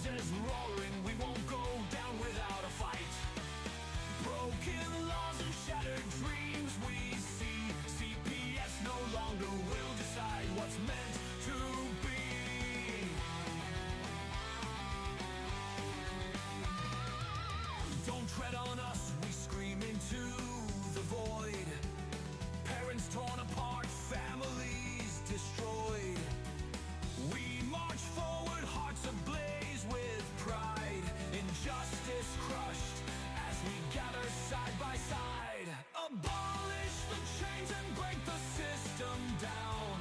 voices roaring, we won't go down without a fight. Broken laws and shattered dreams we see. CPS no longer will decide what's meant to be. Don't tread on us, we scream into the void. Parents torn apart, families destroyed. We march forward, hearts ablaze with pride. Injustice crushed as we gather side by side. Abolish the chains and break the system down.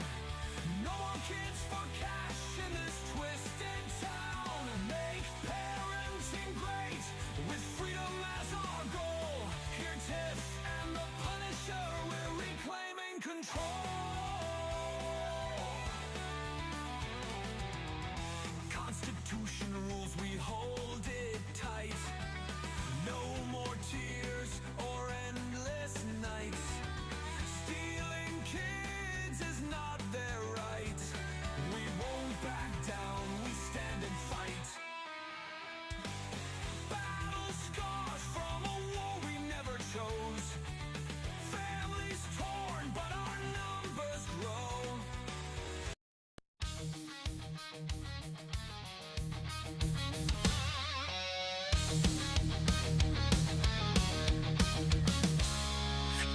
No more kids for cash in this twisted town. Make parenting great with freedom as our goal. Here Tiff and the Punisher, we're reclaiming control. Constitution rules, we hold it tight. No more tears or endless nights. Stealing kids is not their right. We won't back down, we stand and fight. Battle scars from a war we never chose. Families torn, but our numbers grow.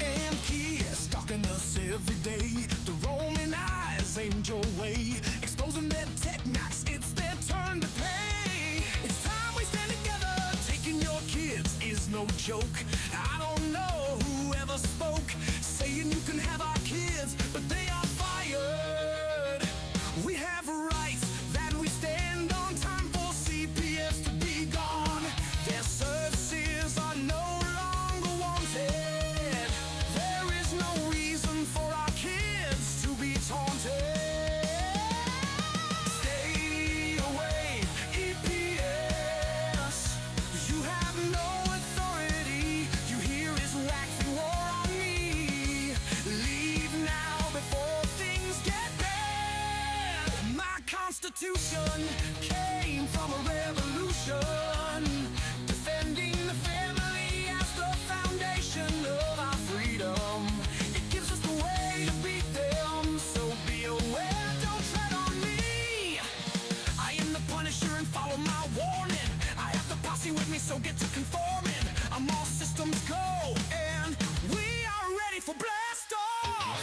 AMP stalking us every day. The roaming eyes aimed your way, exposing their tech knocks. It's their turn to pay. It's time we stand together. Taking your kids is no joke. I don't know who ever spoke, saying you can have our kids, but they are fired. We have rights that we stand on. Time for CPS to be gone. Their services are no longer wanted. There is no reason for our kids to be taunted. Stay away, EPS. You have no authority. You hear is waxing war on me. Leave now before things get bad. My Constitution came from a revolution, defending the family as the foundation of our freedom. It gives us the way to beat them, so be aware, don't tread on me. I am the Punisher and follow my warning. I have the posse with me, so get to conforming. I'm all systems go, and we are ready for blast off.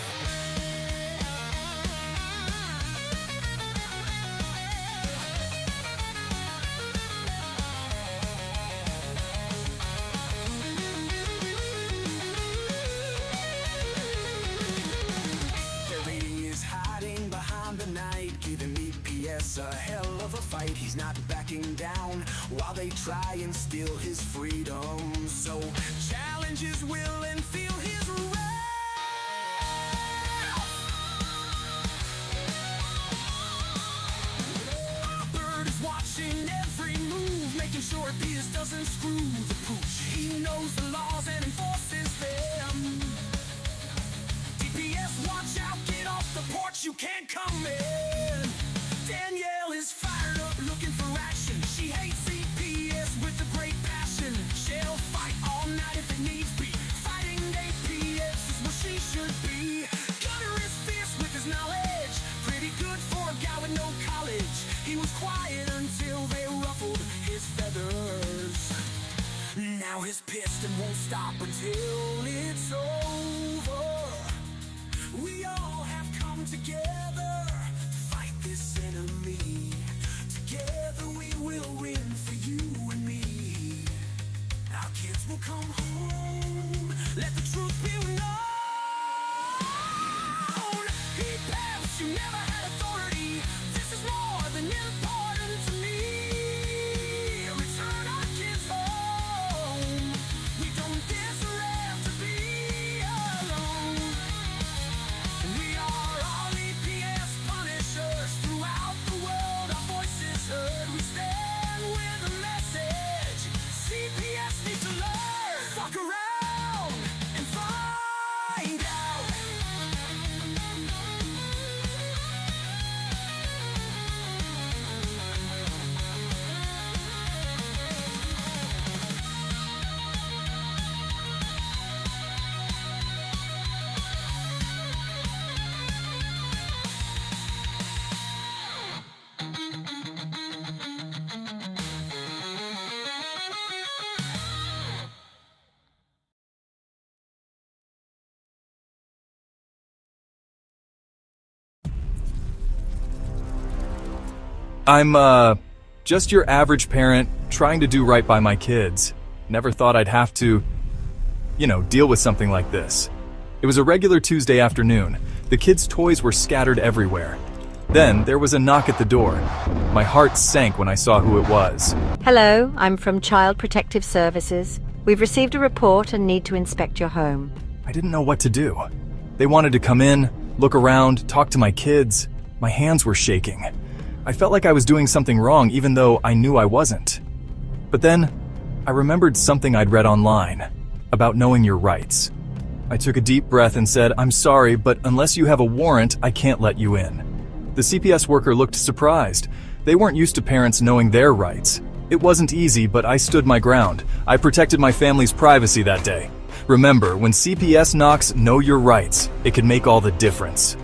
Billy is hiding behind the night, giving EPS a hell of a fight. He's not backing down while they try and steal his freedom. So challenge his will and feel his wrath. Our bird is watching every move, making sure EPS doesn't screw the pooch. He knows the laws and enforces them. DPS, watch out, get off the porch, you can't come in. Danielle is fired up, looking for action. She hates CPS with a great passion. She'll fight all night if it needs be. Fighting APS is where she should be. Gunner is fierce with his knowledge, pretty good for a guy with no college. He was quiet until they ruffled his feathers. Now he's pissed and won't stop until it's over. We all have come together to fight this enemy. Together we will win for you and me. Our kids will come home. Let the truth be known. He paps, you never had authority. This is more than important to me. Return our kids home. We don't deserve to be alone. We are all EPS Punishers throughout the world. Our voices heard. We stand with a message. CPS needs to learn. Fuck around and find. I'm just your average parent trying to do right by my kids. Never thought I'd have to, deal with something like this. It was a regular Tuesday afternoon. The kids' toys were scattered everywhere. Then there was a knock at the door. My heart sank when I saw who it was. Hello, I'm from Child Protective Services. We've received a report and need to inspect your home. I didn't know what to do. They wanted to come in, look around, talk to my kids. My hands were shaking. I felt like I was doing something wrong even though I knew I wasn't. But then, I remembered something I'd read online about knowing your rights. I took a deep breath and said, "I'm sorry, but unless you have a warrant, I can't let you in." The CPS worker looked surprised. They weren't used to parents knowing their rights. It wasn't easy, but I stood my ground. I protected my family's privacy that day. Remember, when CPS knocks, know your rights. It can make all the difference.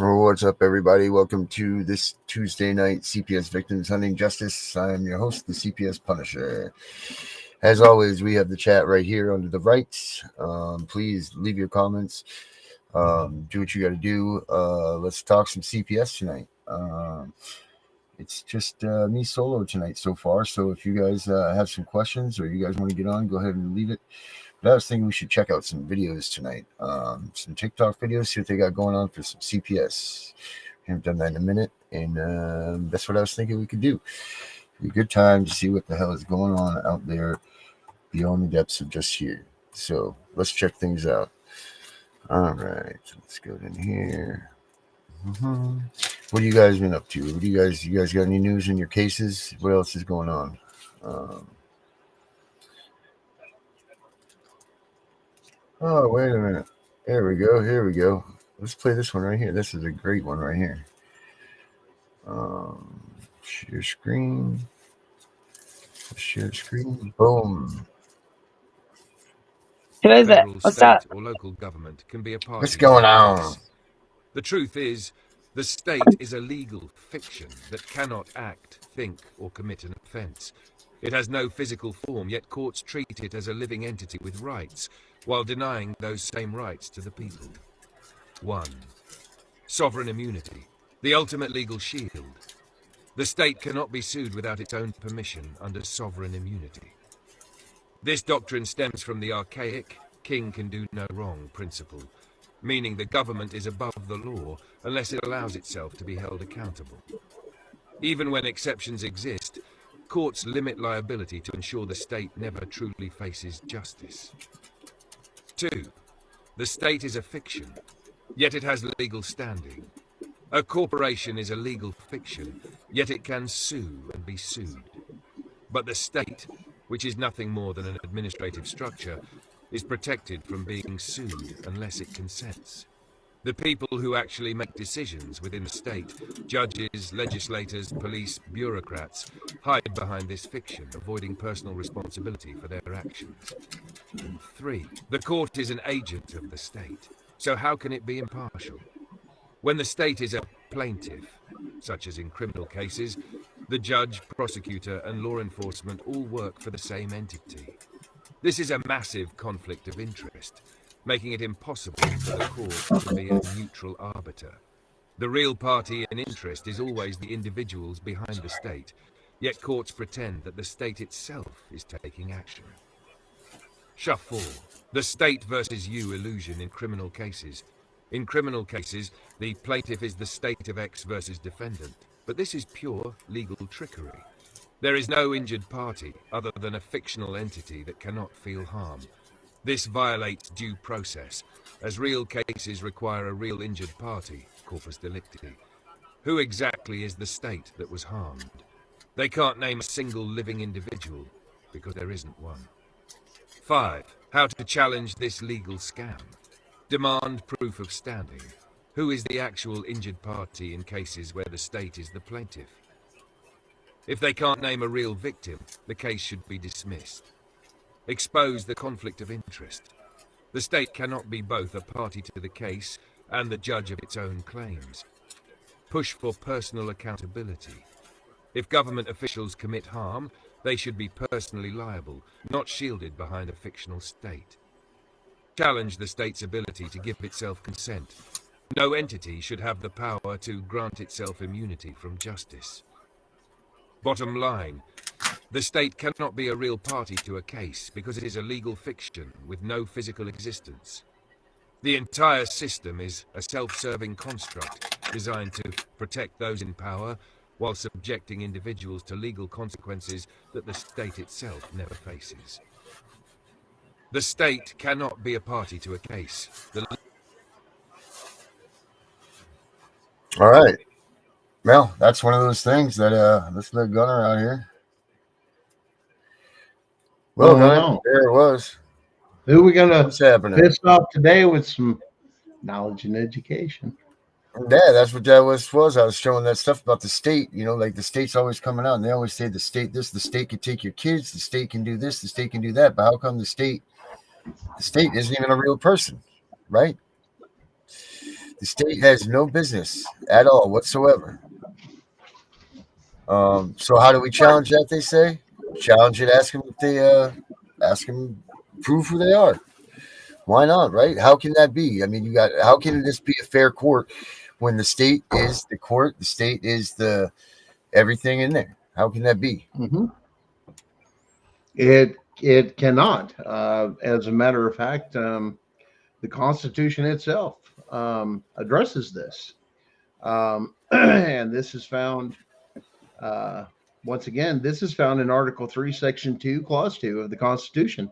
What's up, everybody? Welcome to this Tuesday night CPS Victims Hunting Justice. I'm your host, the CPS Punisher. As always, we have the chat right here under the right. Please leave your comments. Do what you got to do. Let's talk some CPS tonight. It's just me solo tonight so far. So if you guys have some questions or you guys want to get on, go ahead and leave it. But I was thinking we should check out some videos tonight, some TikTok videos, see what they got going on for some CPS. Haven't done that in a minute, and that's what I was thinking we could do. It'd be a good time to see what the hell is going on out there beyond the depths of just here. So let's check things out. All right, let's go in here. What have you guys been up to? You guys got any news in your cases? What else is going on? Oh, wait a minute. There we go. Here we go. Let's play this one right here. This is a great one right here. Share screen. Share screen. Boom. Who is it? Federal, What's state, up? or local government can be a part What's of going CPS. on? The truth is, the state is a legal fiction that cannot act, think, or commit an offence. It has no physical form, yet courts treat it as a living entity with rights, while denying those same rights to the people. 1. Sovereign immunity, the ultimate legal shield. The state cannot be sued without its own permission under sovereign immunity. This doctrine stems from the archaic king can do no wrong principle, meaning the government is above the law unless it allows itself to be held accountable. Even when exceptions exist, courts limit liability to ensure the state never truly faces justice. 2. The state is a fiction, yet it has legal standing. A corporation is a legal fiction, yet it can sue and be sued. But the state, which is nothing more than an administrative structure, is protected from being sued unless it consents. The people who actually make decisions within the state, judges, legislators, police, bureaucrats, hide behind this fiction, avoiding personal responsibility for their actions. 3. The court is an agent of the state, so how can it be impartial? When the state is a plaintiff, such as in criminal cases, the judge, prosecutor, and law enforcement all work for the same entity. This is a massive conflict of interest, making it impossible for the court to be a neutral arbiter. The real party in interest is always the individuals behind the state, yet courts pretend that the state itself is taking action. Shuffle. The state versus you illusion in criminal cases. In criminal cases, the plaintiff is the state of X versus defendant, but this is pure legal trickery. There is no injured party other than a fictional entity that cannot feel harm. This violates due process, as real cases require a real injured party, corpus delicti. Who exactly is the state that was harmed? They can't name a single living individual, because there isn't one. 5. How to challenge this legal scam. Demand proof of standing. Who is the actual injured party in cases where the state is the plaintiff? If they can't name a real victim, the case should be dismissed. Expose the conflict of interest. The state cannot be both a party to the case and the judge of its own claims. Push for personal accountability. If government officials commit harm, they should be personally liable, not shielded behind a fictional state. Challenge the state's ability to give itself consent. No entity should have the power to grant itself immunity from justice. Bottom line, the state cannot be a real party to a case because it is a legal fiction with no physical existence. The entire system is a self-serving construct designed to protect those in power while subjecting individuals to legal consequences that the state itself never faces. The state cannot be a party to a case. All right. Well, that's one of those things that let's let Gunner out here. Well, Gunner, there it was. Who are we gonna What's happening? piss off today with some knowledge and education? Yeah, that's what that was. I was showing that stuff about the state. You know, like the state's always coming out, and they always say the state this, the state can take your kids, the state can do this, the state can do that. But how come the state isn't even a real person, right? The state has no business at all whatsoever. So how do we challenge that? They say challenge it. Ask them if they prove who they are. Why not, right? How can that be? I mean, how can this be a fair court when the state is the court, the state is the everything in there? How can that be? Mm-hmm. It cannot. As a matter of fact, the Constitution itself addresses this, and this is found. Once again, this is found in Article 3, Section 2, Clause 2 of the Constitution.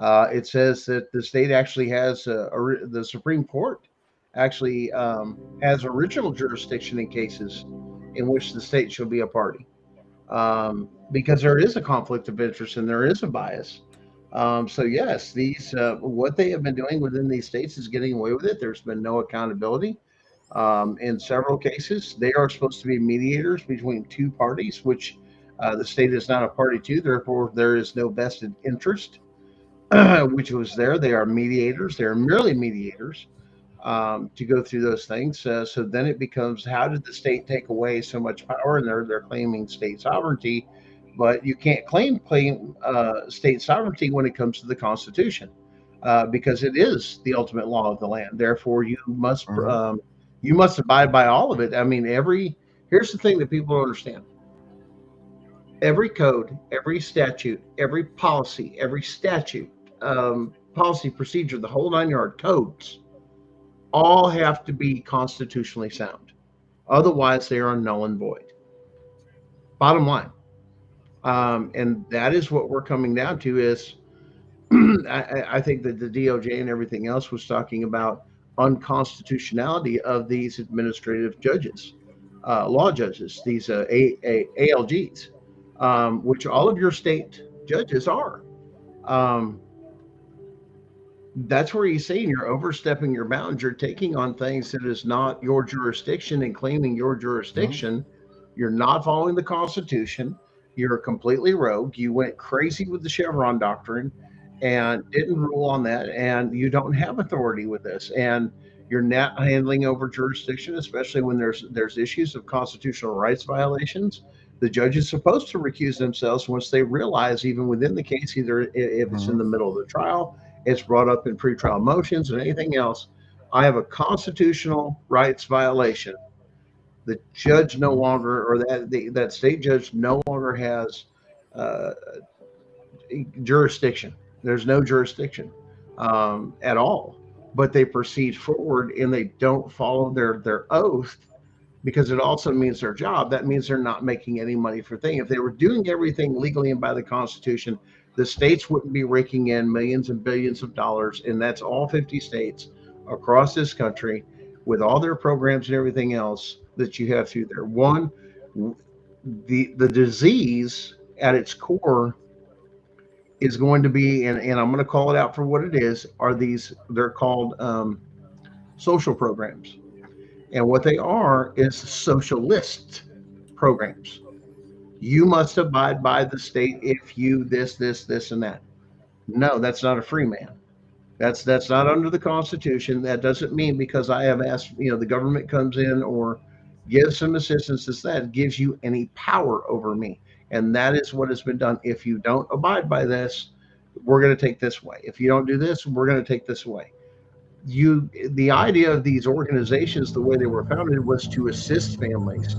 It says that the state actually has the Supreme Court actually has original jurisdiction in cases in which the state shall be a party, because there is a conflict of interest and there is a bias. So yes, these what they have been doing within these states is getting away with it. There's been no accountability. In several cases, they are supposed to be mediators between two parties, which the state is not a party to. Therefore, there is no vested interest, which was there. They are mediators. They are merely mediators to go through those things. So then it becomes, how did the state take away so much power? And they're claiming state sovereignty, but you can't claim state sovereignty when it comes to the Constitution, because it is the ultimate law of the land. Therefore, you must abide by all of it. I mean, here's the thing that people don't understand. Every code, every statute, every policy, every statute, policy, procedure, the whole 9-yard codes, all have to be constitutionally sound. Otherwise, they are null and void. Bottom line. And that is what we're coming down to is, I think that the DOJ and everything else was talking about unconstitutionality of these administrative judges, law judges, these ALGs, which all of your state judges are. That's where you're saying you're overstepping your bounds. You're taking on things that is not your jurisdiction and claiming your jurisdiction. You're not following the Constitution. You're completely rogue. You went crazy with the Chevron doctrine and didn't rule on that, and you don't have authority with this, and you're not handling over jurisdiction, especially when there's issues of constitutional rights violations. The judge is supposed to recuse themselves once they realize, even within the case, either if it's in the middle of the trial, it's brought up in pretrial motions and anything else, I have a constitutional rights violation. The judge no longer, or that state judge no longer has uh, jurisdiction. There's no jurisdiction at all. But they proceed forward and they don't follow their oath, because it also means their job. That means they're not making any money for things. If they were doing everything legally and by the Constitution, the states wouldn't be raking in millions and billions of dollars, and that's all 50 states across this country with all their programs and everything else that you have through there. One, the disease at its core is going to be, and I'm going to call it out for what it is, are these, they're called social programs. And what they are is socialist programs. You must abide by the state if you this, and that. No, that's not a free man. That's not under the Constitution. That doesn't mean because I have asked, the government comes in or gives some assistance, that gives you any power over me. And that is what has been done. If you don't abide by this, we're going to take this way. If you don't do this, we're going to take this away. The idea of these organizations, the way they were founded, was to assist families,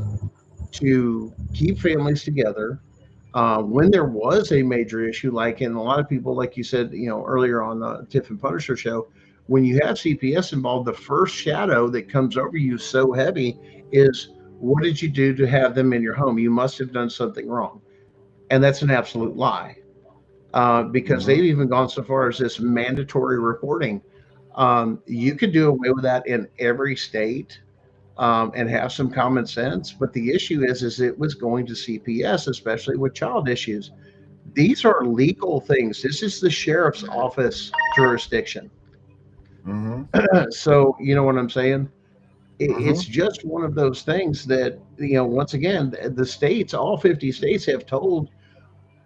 to keep families together. When there was a major issue, like in a lot of people, like you said, earlier on the Tiff and Punisher show, when you have CPS involved, the first shadow that comes over you so heavy is, what did you do to have them in your home? You must have done something wrong. And that's an absolute lie, because they've even gone so far as this mandatory reporting. You could do away with that in every state and have some common sense. But the issue is it was going to CPS, especially with child issues. These are legal things. This is the sheriff's office jurisdiction. So, you know what I'm saying? It's just one of those things that, once again, the states, all 50 states have told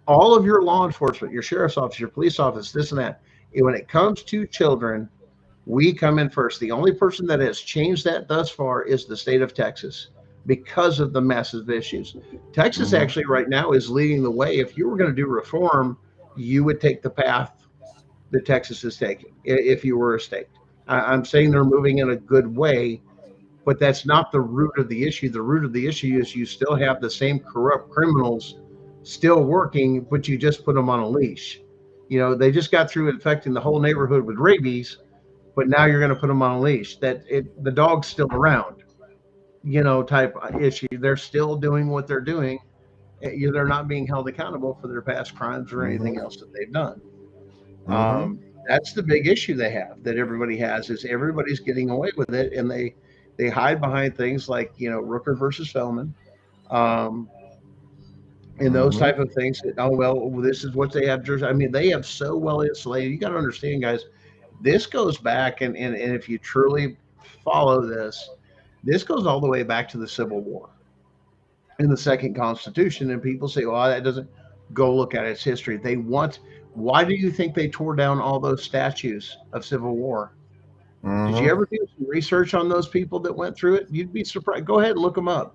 all of your law enforcement, your sheriff's office, your police office, this and that. When it comes to children, we come in first. The only person that has changed that thus far is the state of Texas, because of the massive issues. Texas actually right now is leading the way. If you were going to do reform, you would take the path that Texas is taking if you were a state. I'm saying they're moving in a good way, but that's not the root of the issue. The root of the issue is you still have the same corrupt criminals still working, but you just put them on a leash. They just got through infecting the whole neighborhood with rabies, but now you're going to put them on a leash. The dog's still around, type issue. They're still doing what they're doing. They're not being held accountable for their past crimes or anything else that they've done. That's the big issue they have, that everybody has, is everybody's getting away with it, and they hide behind things like, Rooker versus Feldman, and those type of things. This is what they have. I mean, they have so well insulated. You got to understand, guys, this goes back, and if you truly follow this goes all the way back to the Civil War in the Second Constitution. And people say, well, that doesn't, go look at its history. Why do you think they tore down all those statues of Civil War? Did you ever do some research on those people that went through it? You'd be surprised. Go ahead and look them up.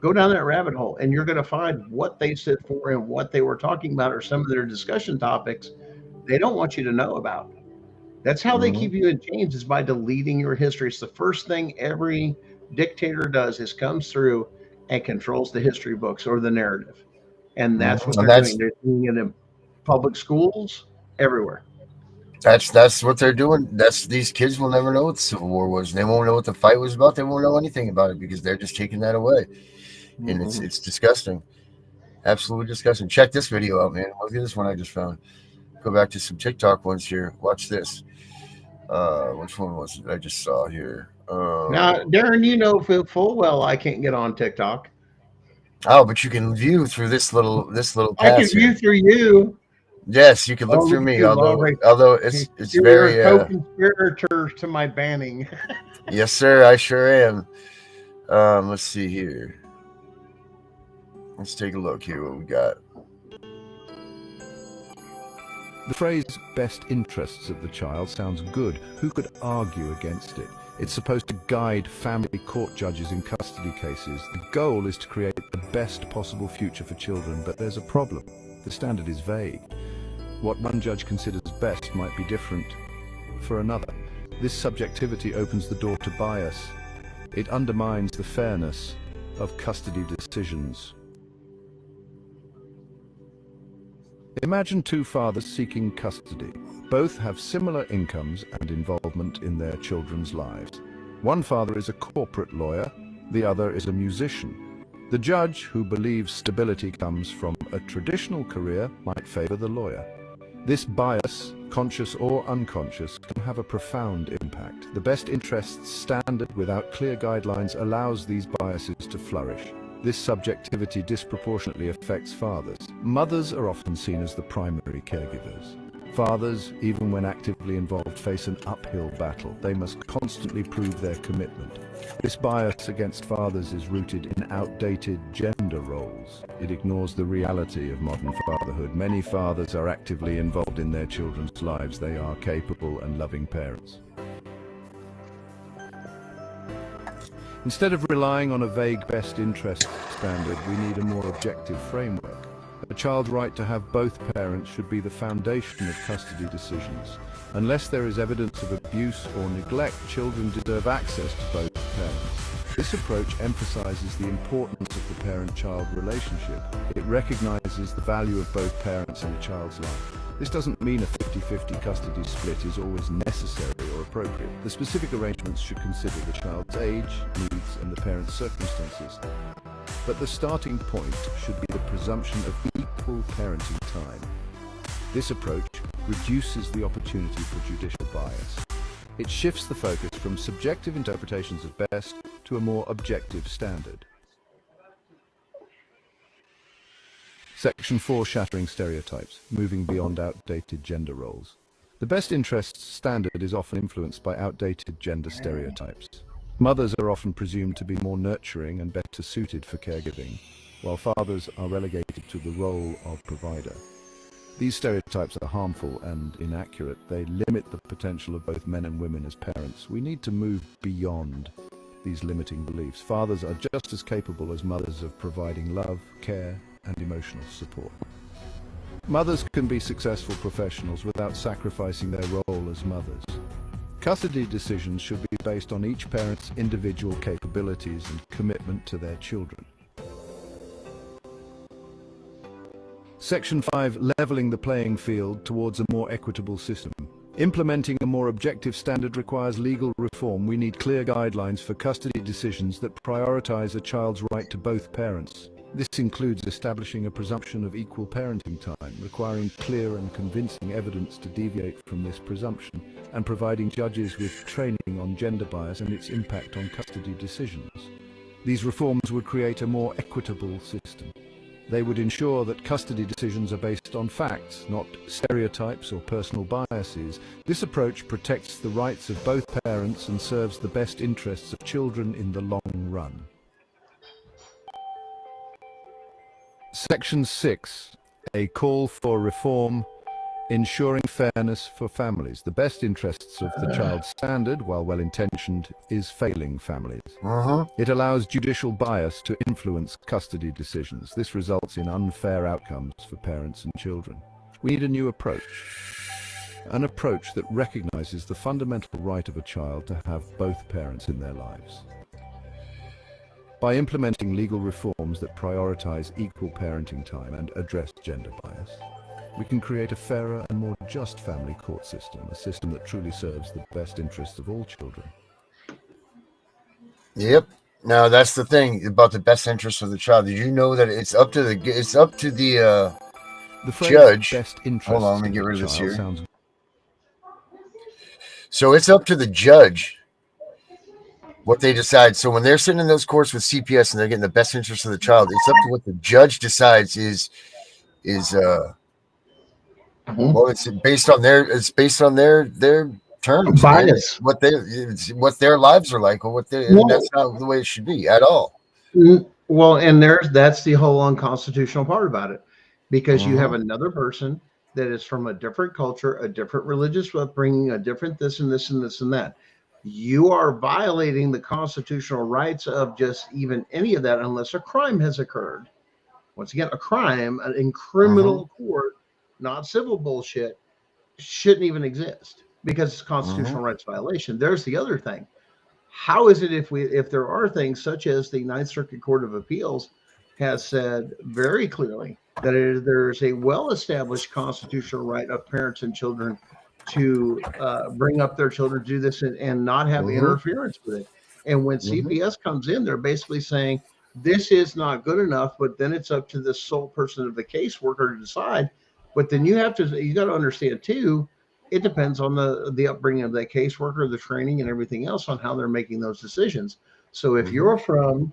Go down that rabbit hole, and you're going to find what they stood for and what they were talking about, or some of their discussion topics they don't want you to know about. That's how they keep you in chains, is by deleting your history. It's the first thing every dictator does, is comes through and controls the history books or the narrative. And that's what they're doing. They're doing it in public schools, everywhere. That's what they're doing. These kids will never know what the Civil War was. They won't know what the fight was about. They won't know anything about it, because they're just taking that away. And it's disgusting. Absolutely disgusting. Check this video out, man. Look at this one I just found. Go back to some TikTok ones here. Watch this. Which one was it I just saw here? Now, Darren, you know full well I can't get on TikTok. Oh, but you can view through this little I can view through you. Yes, you can look through me. Although it's very co-conspirator to my banning. Yes, sir. I sure am. Let's see here. Let's take a look here. What we got. The phrase best interests of the child sounds good. Who could argue against it? It's supposed to guide family court judges in custody cases. The goal is to create the best possible future for children, but there's a problem. The standard is vague. What one judge considers best might be different for another. This subjectivity opens the door to bias. It undermines the fairness of custody decisions. Imagine two fathers seeking custody. Both have similar incomes and involvement in their children's lives. One father is a corporate lawyer, the other is a musician. The judge, who believes stability comes from a traditional career, might favor the lawyer. This bias, conscious or unconscious, can have a profound impact. The best interests standard without clear guidelines allows these biases to flourish. This subjectivity disproportionately affects fathers. Mothers are often seen as the primary caregivers. Fathers, even when actively involved, face an uphill battle. They must constantly prove their commitment. This bias against fathers is rooted in outdated gender roles. It ignores the reality of modern fatherhood. Many fathers are actively involved in their children's lives. They are capable and loving parents. Instead of relying on a vague best interest standard, we need a more objective framework. A child's right to have both parents should be the foundation of custody decisions. Unless there is evidence of abuse or neglect, children deserve access to both parents. This approach emphasizes the importance of the parent-child relationship. It recognizes the value of both parents in a child's life. This doesn't mean a 50-50 custody split is always necessary or appropriate. The specific arrangements should consider the child's age, needs, and the parent's circumstances. But the starting point should be the presumption of equal parenting time. This approach reduces the opportunity for judicial bias. It shifts the focus from subjective interpretations of best to a more objective standard. Section 4, shattering stereotypes, moving beyond outdated gender roles. The best interests standard is often influenced by outdated gender stereotypes. Mothers are often presumed to be more nurturing and better suited for caregiving, while fathers are relegated to the role of provider. These stereotypes are harmful and inaccurate. They limit the potential of both men and women as parents. We need to move beyond these limiting beliefs. Fathers are just as capable as mothers of providing love, care, and emotional support. Mothers can be successful professionals without sacrificing their role as mothers. Custody decisions should be based on each parent's individual capabilities and commitment to their children. Section 5, leveling the playing field towards a more equitable system. Implementing a more objective standard requires legal reform. We need clear guidelines for custody decisions that prioritize a child's right to both parents. This includes establishing a presumption of equal parenting time, requiring clear and convincing evidence to deviate from this presumption, and providing judges with training on gender bias and its impact on custody decisions. These reforms would create a more equitable system. They would ensure that custody decisions are based on facts, not stereotypes or personal biases. This approach protects the rights of both parents and serves the best interests of children in the long run. Section 6, a call for reform, ensuring fairness for families. The best interests of the child standard, while well-intentioned, is failing families. It allows judicial bias to influence custody decisions. This results in unfair outcomes for parents and children. We need a new approach. An approach that recognizes the fundamental right of a child to have both parents in their lives. By implementing legal reforms that prioritize equal parenting time and address gender bias, we can create a fairer and more just family court system, a system that truly serves the best interests of all children. Yep. Now that's the thing about the best interest of the child. Did you know that it's up to the phrase judge? Best interest Hold on, let me of get the rid of this child here. sounds So it's up to the judge what they decide. So when they're sitting in those courts with CPS and they're getting the best interest of the child, it's up to what the judge decides is well, it's based on their terms, Bias. what their lives are like, or what they that's not the way it should be at all. Well, and that's the whole unconstitutional part about it, because you have another person that is from a different culture, a different religious upbringing, a different this and this and this and that. You are violating the constitutional rights of just even any of that unless a crime has occurred. Once again, a crime in criminal court not civil bullshit, shouldn't even exist because it's a constitutional rights violation. There's the other thing. How is it if there are things such as the Ninth Circuit Court of Appeals has said very clearly that there's a well-established constitutional right of parents and children to bring up their children to do this and not have interference with it. And when CPS comes in, they're basically saying this is not good enough, but then it's up to the sole person of the caseworker to decide. But then you got to understand too, it depends on the upbringing of that caseworker, the training and everything else on how they're making those decisions. So if you're from,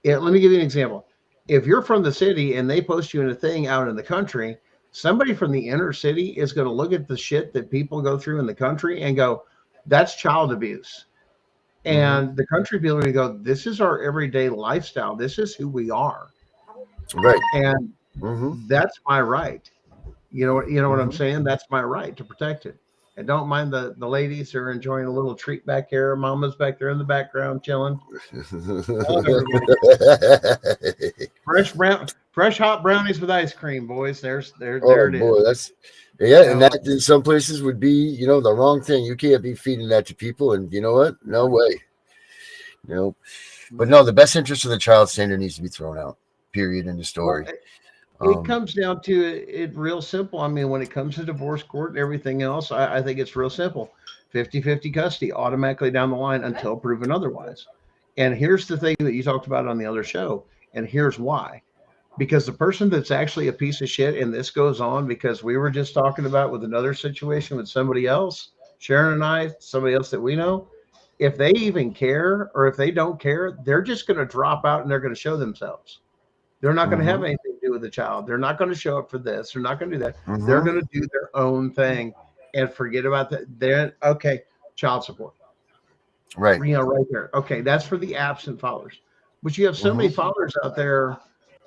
let me give you an example. If you're from the city and they post you in a thing out in the country, somebody from the inner city is going to look at the shit that people go through in the country and go, that's child abuse. And the country people are going to go, this is our everyday lifestyle. This is who we are. Right. And that's my right. You know what I'm saying? That's my right to protect it. And don't mind the ladies who are enjoying a little treat back here. Mama's back there in the background chilling. Fresh hot brownies with ice cream, boys. There it is. Boy, that's and that in some places would be, the wrong thing. You can't be feeding that to people, and you know what? No way. But no, the best interest of the child standard needs to be thrown out. Period. In the story. It comes down to it real simple. I mean, when it comes to divorce court and everything else, I think it's real simple. 50-50 custody automatically down the line until proven otherwise. And here's the thing that you talked about on the other show. And here's why. Because the person that's actually a piece of shit, and this goes on because we were just talking about with another situation with somebody else, Sharon and I, somebody else that we know, if they even care or if they don't care, they're just going to drop out and they're going to show themselves. They're not going to have anything to do with the child. They're not going to show up for this. They're not going to do that. They're going to do their own thing and forget about that. They're okay. Child support. Right. Right there. Okay. That's for the absent fathers, but you have so many fathers out there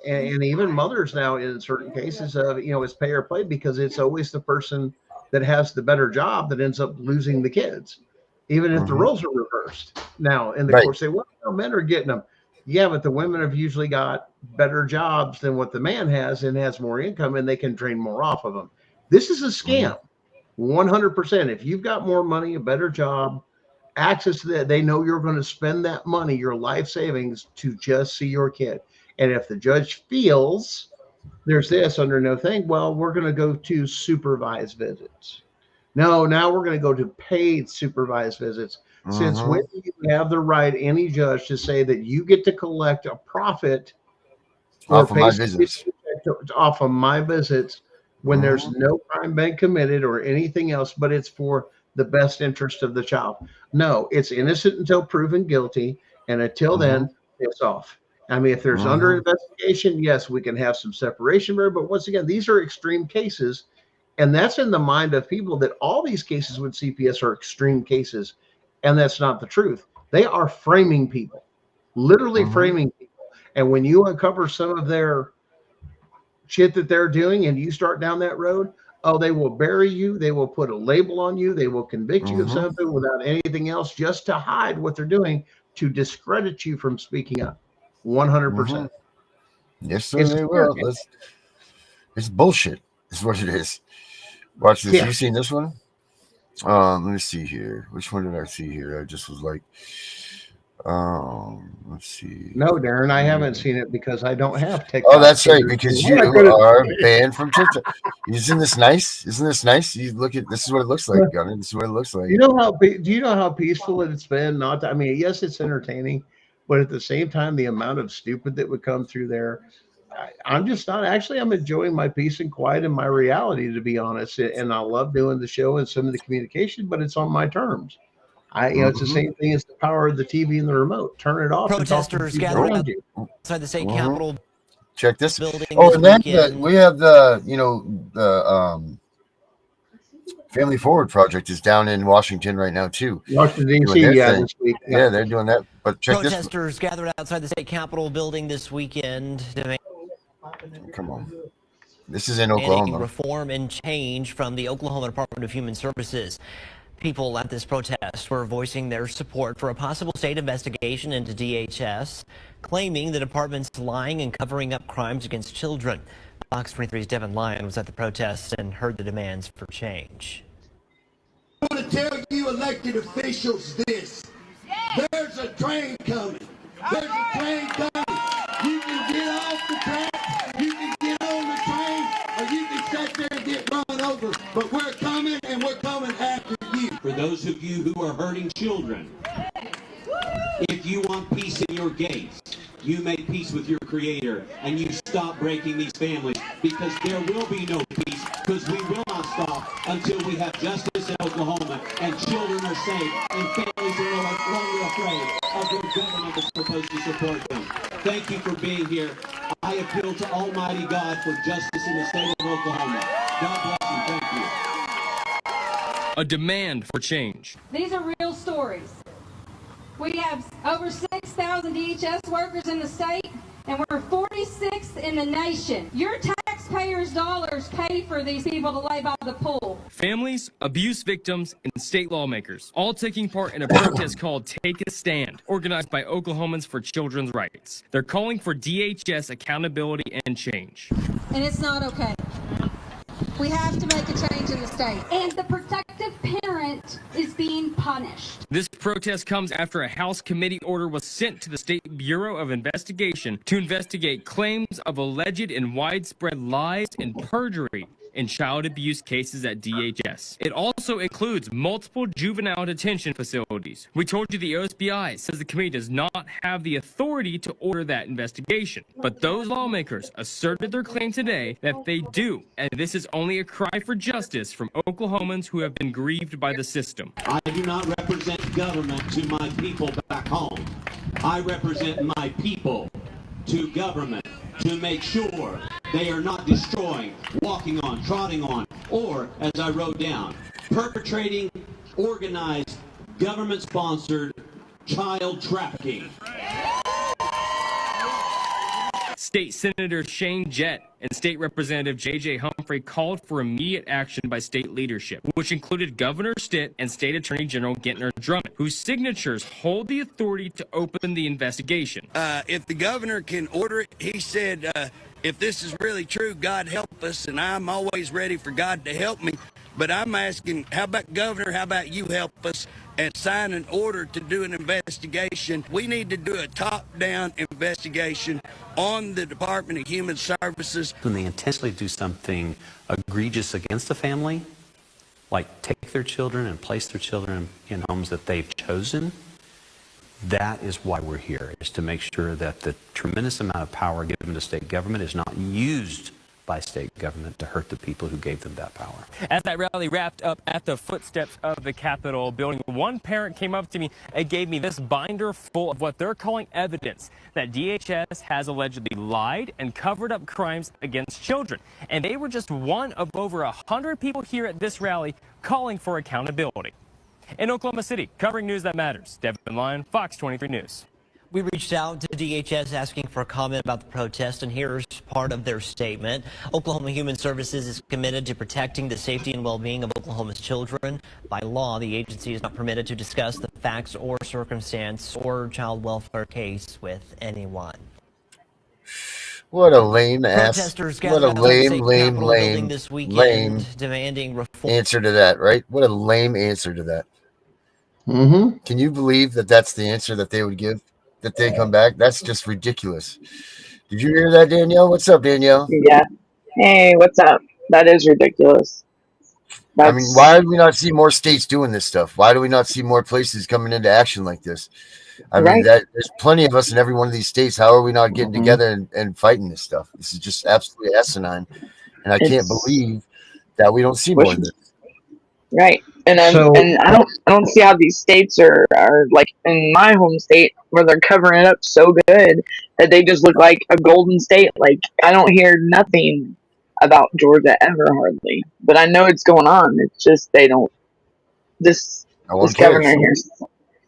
and even mothers now in certain cases of, it's pay or play because it's always the person that has the better job that ends up losing the kids, even if the roles are reversed. Now, in the court say, well, men are getting them. Yeah, but the women have usually got better jobs than what the man has and has more income and they can drain more off of them. This is a scam. 100%. If you've got more money, a better job, access to that, they know you're going to spend that money, your life savings, to just see your kid. And if the judge feels there's this under no thing, well, we're going to go to supervised visits. No, now we're going to go to paid supervised visits. Since when do you have the right, any judge, to say that you get to collect a profit off of my visits, off of my visits when there's no crime been committed or anything else, but it's for the best interest of the child? No, it's innocent until proven guilty, and until then, it's off. I mean, if there's under investigation, yes, we can have some separation there. But once again, these are extreme cases, and that's in the mind of people that all these cases with CPS are extreme cases. And that's not the truth. They are framing people, literally framing people. And when you uncover some of their shit that they're doing and you start down that road, they will bury you. They will put a label on you. They will convict you of something without anything else, just to hide what they're doing, to discredit you from speaking up. 100%. Yes, sir, they will. It's bullshit. Is what it is. Watch this. You seen this one? Let me see here. Which one did I see here? I just was like, let's see. No, Darren, I haven't seen it because I don't have TikTok. Oh, that's right, because you are banned from TikTok. Isn't this nice? Isn't this nice? You look at this is what it looks like, Gunner. This is what it looks like. Do you know how peaceful it's been? I mean, yes, it's entertaining, but at the same time, the amount of stupid that would come through there. I'm just not actually. I'm enjoying my peace and quiet and my reality, to be honest. And I love doing the show and some of the communication, but it's on my terms. It's the same thing as the power of the TV and the remote. Turn it off. Protesters gathering outside the state capitol. Check this. Building And then we have the Family Forward Project is down in Washington right now too. Washington D.C. This week. Yeah, they're doing that. But check Protesters gathered outside the state capitol building this weekend. Come on. This is in Oklahoma. Reform and change from the Oklahoma Department of Human Services. People at this protest were voicing their support for a possible state investigation into DHS, claiming the department's lying and covering up crimes against children. Fox 23's Devin Lyon was at the protest and heard the demands for change. I want to tell you elected officials this. There's a train coming. There's a train coming. You can get off the track, you can get on the train, or you can sit there and get run over. But we're coming, and we're coming after you. For those of you who are hurting children, if you want peace in your gates, you make peace with your Creator, and you stop breaking these families, because there will be no peace, because we will not stop until we have justice in Oklahoma, and children are safe, and families are no longer afraid of their government that's supposed to support them. Thank you for being here. I appeal to Almighty God for justice in the state of Oklahoma. God bless you. Thank you. A demand for change. These are real stories. We have over 6,000 DHS workers in the state, and we're 46th in the nation. Your taxpayers' dollars pay for these people to lay by the pool. Families, abuse victims, and state lawmakers, all taking part in a protest called Take a Stand, organized by Oklahomans for Children's Rights. They're calling for DHS accountability and change. And it's not okay. We have to make a change in the state. And the protective parent is being punished. This protest comes after a House committee order was sent to the State Bureau of Investigation to investigate claims of alleged and widespread lies and perjury in child abuse cases at DHS. It also includes multiple juvenile detention facilities. We told you the OSBI says the committee does not have the authority to order that investigation. But those lawmakers asserted their claim today that they do, and this is only a cry for justice from Oklahomans who have been grieved by the system. I do not represent government to my people back home. I represent my people to government to make sure they are not destroying, walking on, trotting on, or, as I wrote down, perpetrating organized, government-sponsored child trafficking. State Senator Shane Jett and State Representative J.J. Humphrey called for immediate action by state leadership, which included Governor Stitt and State Attorney General Gentner Drummond, whose signatures hold the authority to open the investigation. If the governor can order it, he said, if this is really true, God help us, and I'm always ready for God to help me. But I'm asking, how about Governor, how about you help us and sign an order to do an investigation? We need to do a top-down investigation on the Department of Human Services. When they intentionally do something egregious against a family, like take their children and place their children in homes that they've chosen, that is why we're here, is to make sure that the tremendous amount of power given to state government is not used by state government to hurt the people who gave them that power. As that rally wrapped up at the footsteps of the Capitol building, one parent came up to me and gave me this binder full of what they're calling evidence that DHS has allegedly lied and covered up crimes against children. And they were just one of over 100 people here at this rally calling for accountability. In Oklahoma City, covering news that matters, Devin Lyon, Fox 23 News. We reached out to DHS asking for a comment about the protest, and here's part of their statement. Oklahoma Human Services is committed to protecting the safety and well-being of Oklahoma's children. By law, the agency is not permitted to discuss the facts or circumstance or child welfare case with anyone. What a lame ass. Protesters What a lame this weekend, demanding reform. answer to that, right? What a lame answer to that. Mm-hmm. Can you believe that that's the answer that they would give? That they come back? That's just ridiculous. Did you hear that, Danielle? What's up, Danielle? Yeah. Hey, what's up? That is ridiculous. I mean, why do we not see more states doing this stuff? Why do we not see more places coming into action like this? I mean, there's plenty of us in every one of these states. How are we not getting together and fighting this stuff? This is just absolutely asinine. And I can't believe that we don't see more of this. Right. And I don't see how these states are like in my home state where they're covering it up so good that they just look like a golden state. Like I don't hear nothing about Georgia ever hardly, but I know it's going on. It's just they don't. This governor here,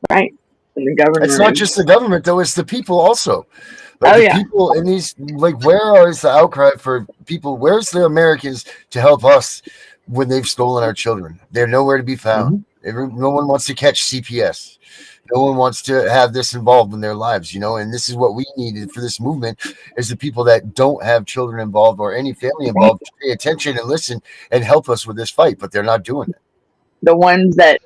right? And the governor. It's not just the government though; it's the people also. Like people in these, like, where is the outcry for people? Where's the Americans to help us when they've stolen our children? They're nowhere to be found. No one wants to catch CPS. No one wants to have this involved in their lives, you know, and this is what we needed for this movement is the people that don't have children involved or any family involved to pay attention and listen and help us with this fight, but they're not doing it. The ones that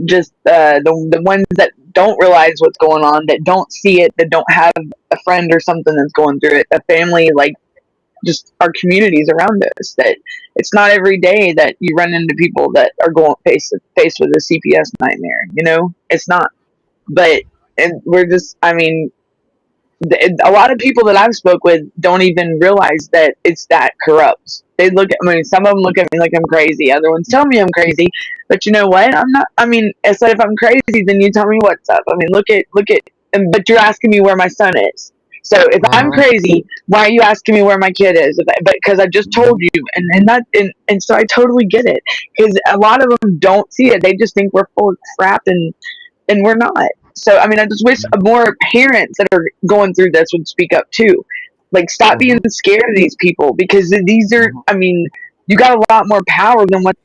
just the ones that don't realize what's going on, that don't see it, that don't have a friend or something that's going through it, a family, like just our communities around us. That it's not every day that you run into people that are going face to face with a CPS nightmare. You know, it's not. But and we're just, I mean, a lot of people that I've spoke with don't even realize that it's that corrupt. They look at, I mean, some of them look at me like I'm crazy. Other ones tell me I'm crazy. But you know what? I'm not. I mean, it's like if I'm crazy, then you tell me what's up. I mean, look at, but you're asking me where my son is. So if I'm crazy, why are you asking me where my kid is? But because I just told you, and so I totally get it. Because a lot of them don't see it. They just think we're full of crap, and we're not. So I mean, I just wish more parents that are going through this would speak up too. Like, stop being scared of these people, because these are. I mean, you got a lot more power than what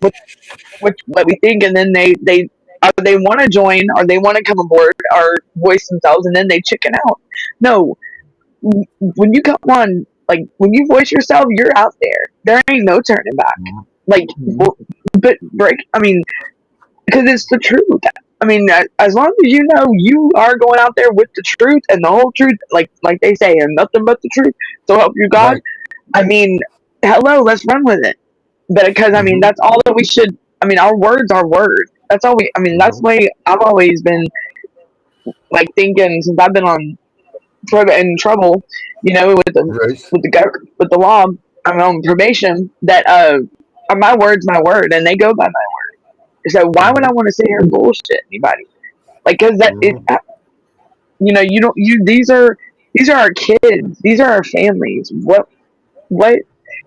we think, and then they want to join, or they want to come aboard or voice themselves, and then they chicken out. No, when you come on, like when you voice yourself, you're out there. There ain't no turning back. Like, but break. I mean, because it's the truth. I mean, as long as you know you are going out there with the truth and the whole truth, like they say, and nothing but the truth, so help you God. Right. I mean, hello, let's run with it. But because I mean, that's all that we should. I mean, our words are words. That's all we. I mean, that's the way I've always been, like, thinking since I've been in trouble, you know, with the law. I'm on probation. That my word's my word, and they go by my word. So why would I want to sit here and bullshit anybody? Like, because you know, these are our kids. These are our families. What?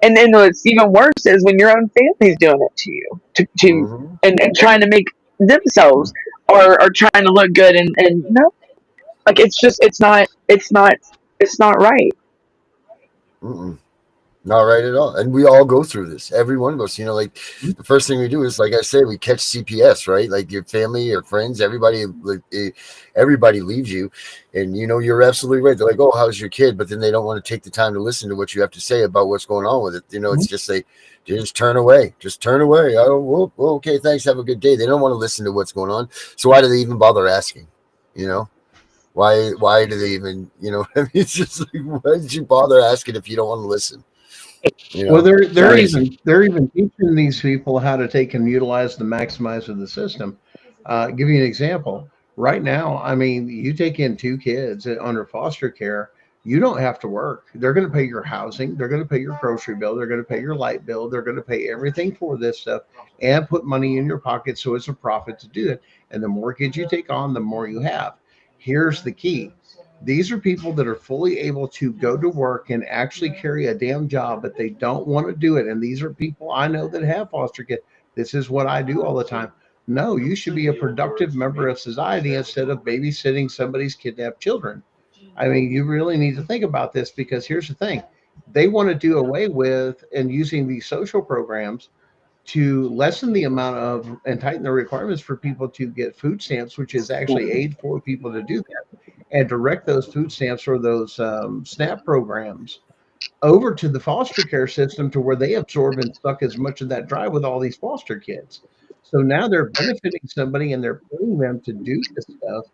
And then what's even worse is when your own family's doing it to you, and trying to make themselves or trying to look good, and no, like, it's just, it's not right. Not right at all. And we all go through this. Every one of us, you know, like the first thing we do is, like I said, we catch CPS, right? Like your family, your friends, everybody leaves you. And, you know, you're absolutely right. They're like, oh, how's your kid? But then they don't want to take the time to listen to what you have to say about what's going on with it. You know, it's just just turn away. Just turn away. Oh, well, okay, thanks. Have a good day. They don't want to listen to what's going on. So why do they even bother asking? You know? Why do they even, you know, I mean, it's just like, why did you bother asking if you don't want to listen? You know, well, they're even teaching these people how to take and utilize the maximize of the system. Give you an example. Right now, I mean, you take in 2 kids under foster care, you don't have to work. They're going to pay your housing. They're going to pay your grocery bill. They're going to pay your light bill. They're going to pay everything for this stuff and put money in your pocket. So it's a profit to do it. And the more kids you take on, the more you have. Here's the key. These are people that are fully able to go to work and actually carry a damn job, but they don't want to do it. And these are people I know that have foster kids. This is what I do all the time. No, you should be a productive member of society instead of babysitting somebody's kidnapped children. I mean, you really need to think about this, because here's the thing. They want to do away with and using these social programs to lessen the amount of and tighten the requirements for people to get food stamps, which is actually aid for people to do that, and direct those food stamps or those SNAP programs over to the foster care system, to where they absorb and suck as much of that dry with all these foster kids. So now they're benefiting somebody, and they're paying them to do this stuff,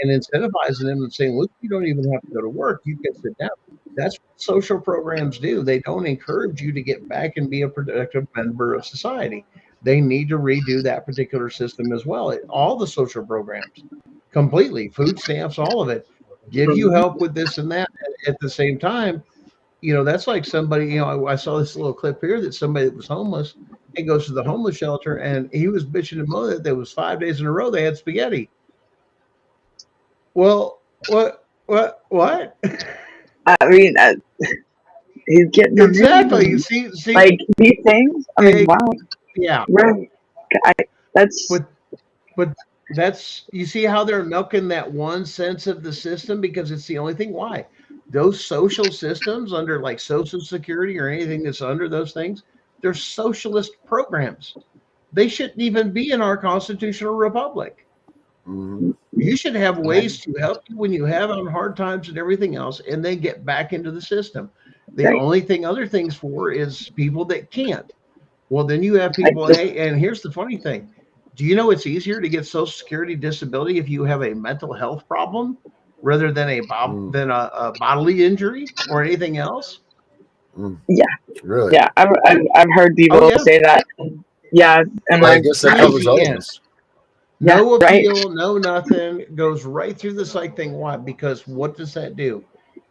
and incentivizing them and saying, look, you don't even have to go to work. You can sit down. That's what social programs do. They don't encourage you to get back and be a productive member of society. They need to redo that particular system as well. All the social programs, completely, food stamps, all of it, give you help with this and that. At the same time, you know, that's like somebody, you know, I saw this little clip here that somebody that was homeless and goes to the homeless shelter, and he was bitching and moaning that there was 5 days in a row they had spaghetti. Well, what? I mean, he's getting exactly. You see, like these things. I mean, wow. Yeah. But that's, you see how they're milking that one sense of the system, because it's the only thing. Why? Those social systems under like Social Security or anything that's under those things, they're socialist programs. They shouldn't even be in our constitutional republic. You should have ways to help you when you have on hard times and everything else, and then get back into the system. The only thing other things for is people that can't. Well, then you have people. Hey, and here's the funny thing: do you know it's easier to get Social Security disability if you have a mental health problem rather than a bodily injury or anything else? Yeah, really? Yeah, I've heard people say that. Yeah, and I guess that covers all of us. No appeal, no nothing, goes right through the psych thing. Why? Because what does that do?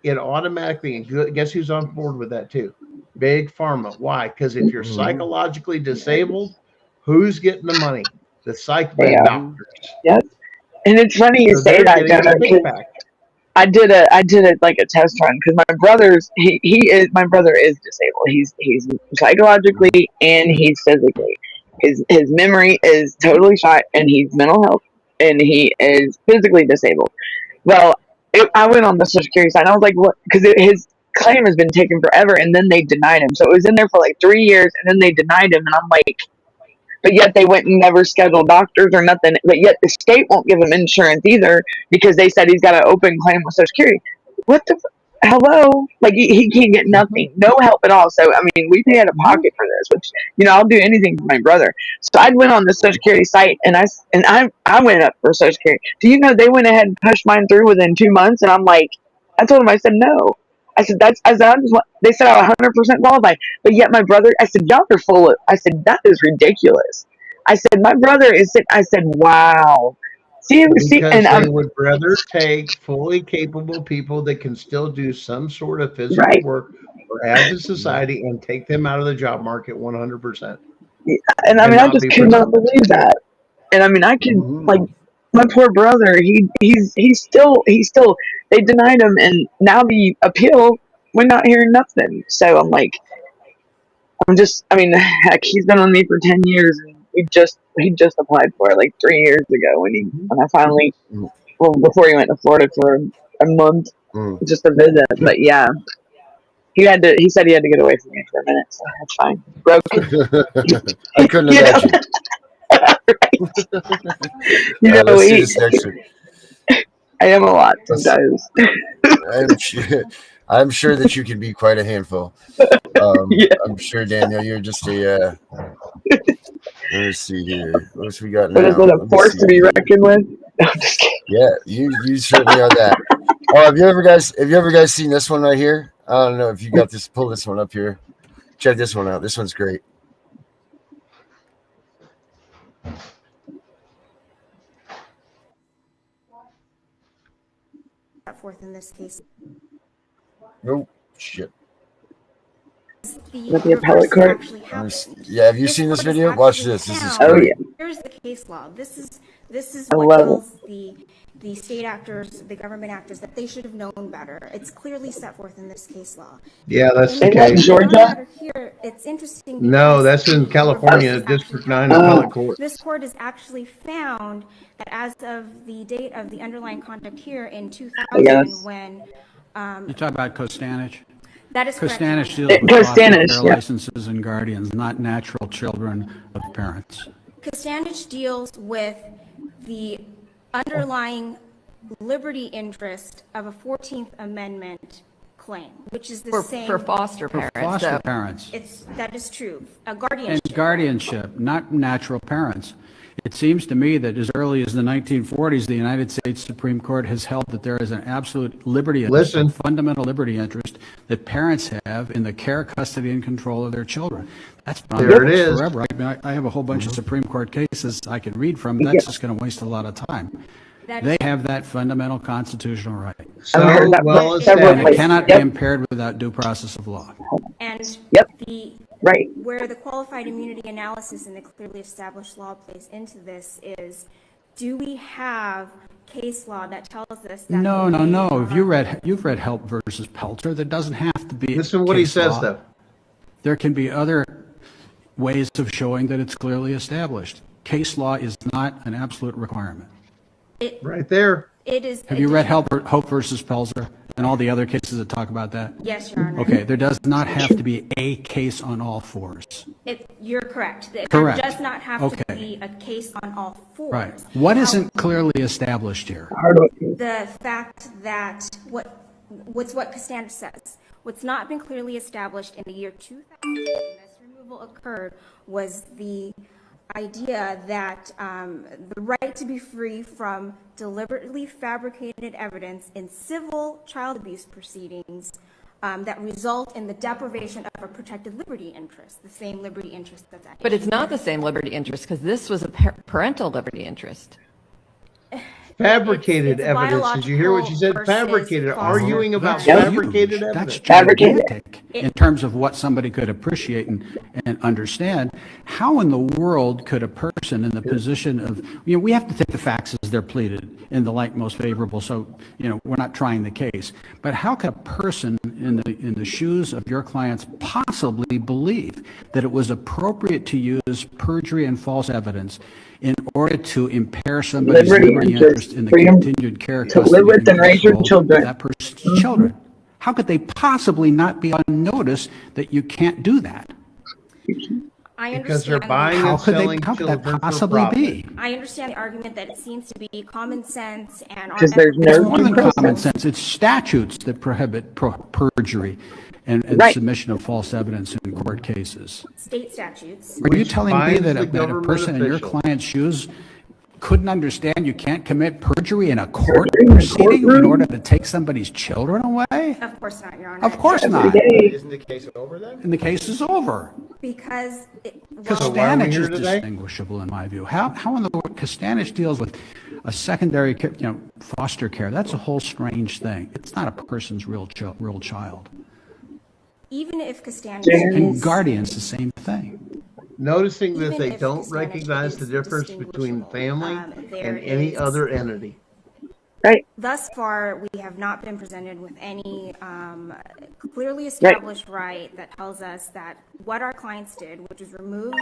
It automatically, and guess who's on board with that too? Big Pharma. Why? Because if you're psychologically disabled, who's getting the money? The psych doctors. Yes, and it's funny you say that, Jonah, because I did it like a test run because my brother is disabled. He's psychologically and he's physically. His memory is totally shot, and he's mental health, and he is physically disabled. Well, I went on the Social Security side, and I was like, what? Because his claim has been taken forever, and then they denied him. So it was in there for like 3 years, and then they denied him, and I'm like, but yet they went and never scheduled doctors or nothing. But yet the state won't give him insurance either because they said he's got an open claim with Social Security. What the? Hello? Like he can't get nothing, no help at all. So I mean, we pay out of pocket for this, which I'll do anything for my brother. So I went on the Social Security site and I went up for Social Security. Do you know they went ahead and pushed mine through within 2 months? And I'm like, I told them, I said no. I said they said I was 100% qualified, but yet my brother. I said y'all are full of. I said that is ridiculous. I said my brother is. I said wow. Because they would rather take fully capable people that can still do some sort of physical work or add to society and take them out of the job market 100%. And I mean, I just could not believe that. And I mean, I can like my poor brother. He's still. They denied him, and now the appeal. We're not hearing nothing. So I'm like, I mean, heck, he's been on me for 10 years, and he just applied for it like 3 years ago when I finally, before he went to Florida for a month just to visit. But yeah, he said he had to get away from me for a minute, so that's fine. Broken. I couldn't imagine. I am a lot sometimes. I'm sure that you can be quite a handful. I'm sure, Daniel, you're just a. Let's see here. What's we got now? But is it a force to be reckoned with? No, I'm just kidding. Yeah, you certainly are that. Oh, have you ever guys seen this one right here? I don't know if you got this. Pull this one up here. Check this one out. This one's great. Forth in this case. Oh shit. The appellate court. Yeah, have you seen this video? Watch this. This is great. Here's the case law. This is what tells the state actors, the government actors, that they should have known better. It's clearly set forth in this case law. Yeah, that's the case. Georgia? Here, it's interesting. No, that's in California, District 9 Appellate Court. This court has actually found that as of the date of the underlying conduct here in 2000, when you talk about Costanich. That is correct. Costanich deals with foster care licenses and guardians, not natural children of parents. Costanich deals with the underlying liberty interest of a 14th Amendment claim, which is the same for foster parents. For foster parents. That is true. A guardianship. And guardianship, not natural parents. It seems to me that as early as the 1940s, the United States Supreme Court has held that there is an absolute liberty interest, a fundamental liberty interest that parents have in the care, custody, and control of their children. That's been on the books forever. I have a whole bunch of Supreme Court cases I could read from. That's just going to waste a lot of time. They have that fundamental constitutional right. So well and it cannot be impaired without due process of law. And where the qualified immunity analysis and the clearly established law plays into this is, do we have case law that tells us that? No. You've read Help versus Pelter. There doesn't have to be. Listen to what he says, though. There can be other ways of showing that it's clearly established. Case law is not an absolute requirement. Right there. It is. Have you read Hope versus Pelzer? And all the other cases that talk about that? Yes, Your Honor. Okay, there does not have to be a case on all fours. You're correct. Correct. There does not have to Okay. be a case on all fours. Right. What isn't clearly established here? The fact that what's what Costanza says. What's not been clearly established in the year 2000 when this removal occurred was the idea that the right to be free from deliberately fabricated evidence in civil child abuse proceedings that result in the deprivation of a protected liberty interest, the same liberty interest that's at But it's not the same liberty interest because this was a parental liberty interest. Fabricated it's evidence. Did you hear what she said? biological Fabricated. versus Arguing about That's huge. fabricated evidence. That's gigantic in terms of what somebody could appreciate and understand. How in the world could a person in the position of, we have to take the facts as they're pleaded in the light most favorable, so, we're not trying the case. But how could a person in the shoes of your clients possibly believe that it was appropriate to use perjury and false evidence in order to impair somebody's liberty interest in the continued care, to custody, live with and raise your control of children. that person's children? How could they possibly not be on notice that you can't do that? I Because they're understand. buying How and could selling that children for possibly profit. be? I understand the argument that it seems to be common sense and our Because there's It's no more than due common process. sense. It's statutes that prohibit perjury and Right. submission of false evidence in court cases. state statutes. Are you Which telling me binds that the a government person in your official. client's shoes couldn't understand you can't commit perjury in a court proceeding in order to take somebody's children away? Of course not, Your Honor. Of course not. Isn't the case over then? And the case is over. Because Because So why are we Costanich here is today? distinguishable in my view. How in the world Costanich deals with a secondary, foster care? That's a whole strange thing. It's not a person's real child. even if Costanza And is guardians, the same thing. Noticing that Even they if don't Costanza recognize the is difference between family there and any is- other entity. Right. thus far, we have not been presented with any clearly established right that tells us that what our clients did, which is remove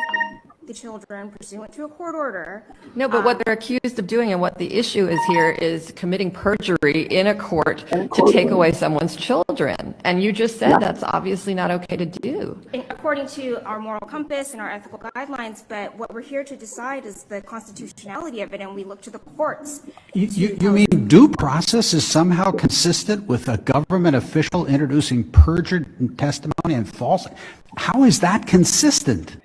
the children pursuant to a court order. No, but what they're accused of doing and what the issue is here is committing perjury in a court to take away someone's children. And you just said that's obviously not okay to do. According to our moral compass and our ethical guidelines, but what we're here to decide is the constitutionality of it, and we look to the courts. You mean due process is somehow consistent with a government official introducing perjured testimony and false? How is that consistent?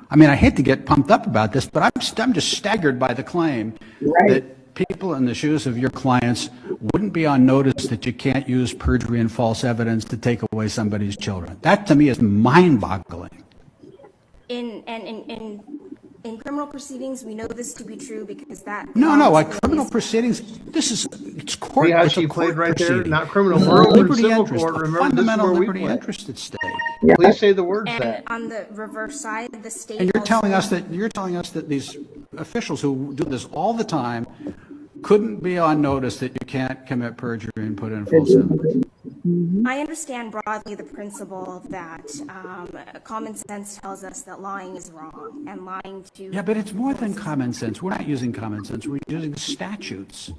I mean, I hate to get pumped up about this, but I'm just staggered by the claim that people in the shoes of your clients wouldn't be on notice that you can't use perjury and false evidence to take away somebody's children. That to me is mind-boggling. In criminal proceedings, we know this to be true because that. No, like criminal proceedings, it's court. See how it's a she played court right there? proceeding. Not criminal, There's a we're in liberty civil interest, court. a Remember, this is fundamental where we liberty play. interest at stake. Please say the words And that. on the reverse side, the state. And you're telling also- us that these officials who do this all the time couldn't be on notice that you can't commit perjury and put in false evidence. I understand broadly the principle that common sense tells us that lying is wrong and lying to. Yeah, but it's more than common sense. We're not using common sense. We're using statutes,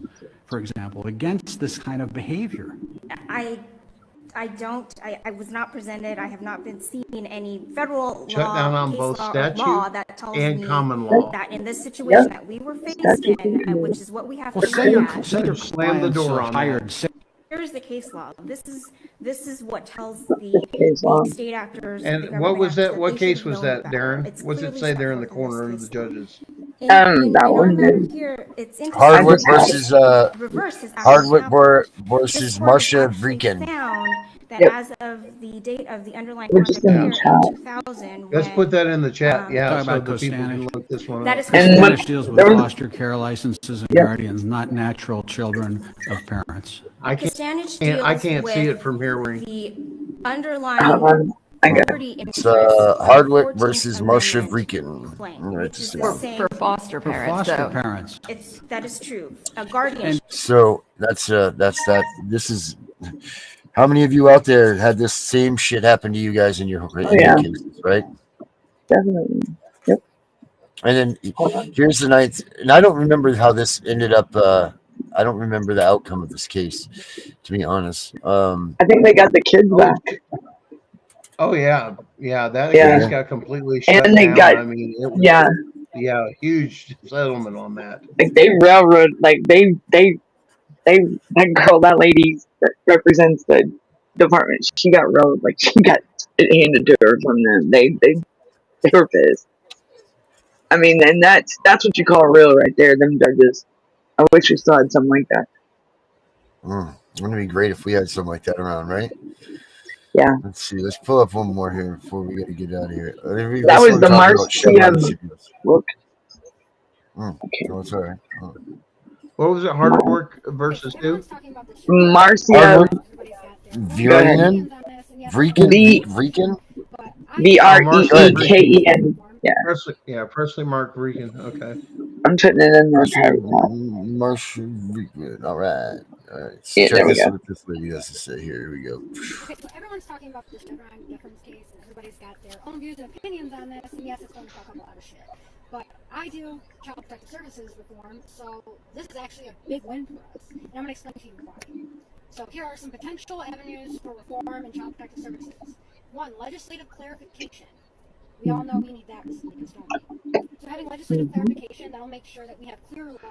for example, against this kind of behavior. I was not presented, I have not been seeing any federal Shut law, down on case both law, or statute law that tells and me common law. that in this situation that we were faced in, which is what we have Well, to say your look at. Slam the clients door are on hired. Here's the case law. This is what tells the state actors. the And what government was that? actors What they case should was know that, better. Darren? It's What's it clearly say there in the set forth corner of this the judges? That in one order is- here, it's interesting. Hardwick because versus reverse has actually Hardwick happened. versus This court Marcia actually Vrikin. found that Yep. as of the date of the underlying We're just conduct in the here in chat. 2000, Let's when, put that in the chat. Yeah, Talk so about the people can Costanich. look this one that up. is And Spanish deals with there was- foster care licenses and Yeah. guardians, not natural children of parents. I can't Costanich see deals it with from here. Where the Hold underlying on. I got it. liberty interest It's of Hardwick 14th versus Marcia Amendment Vrikin. claim, Let me write which this is the down. same. For foster For parents, foster though. parents. That is true. A guardian. So that's that. This is. How many of you out there had this same shit happen to you guys in your yeah. cases, right? Definitely. Yep. And then here's the ninth, and I don't remember how this ended up I don't remember the outcome of this case, to be honest. I think they got the kids back. Oh yeah, that case got completely shut And they down. got I mean, it was a huge settlement on that. like they railroad, like they that girl, that lady that represents the department, she got railroad, like she got it handed to her from them. They were pissed. I mean, and that's what you call real right there, them judges. I wish we still had something like that. Wouldn't it be great if we had something like that around, right? Yeah. Let's see. Let's pull up one more here before we got to get out of here. That was the Marcia book. Okay. Oh, sorry. What was it? Hard work versus who? Marcia Vreken? Vreken. Yeah. Presley Mark Vreken. Okay. I'm putting it in there. Marcia Vreken. All right. All right. Let's Yeah, check there we this go. out. What this lady has to say here. Here we go. Okay, so everyone's talking about the Chevron deference case, and everybody's got their own views and opinions on this, and yes, it's going to talk a lot of shit. But I do Child Protective Services reform, so this is actually a big win for us, and I'm going to explain to you why. So here are some potential avenues for reform in Child Protective Services. 1, legislative clarification. We all know we need that this week, don't we? So having legislative clarification, that'll make sure that we have clearer laws.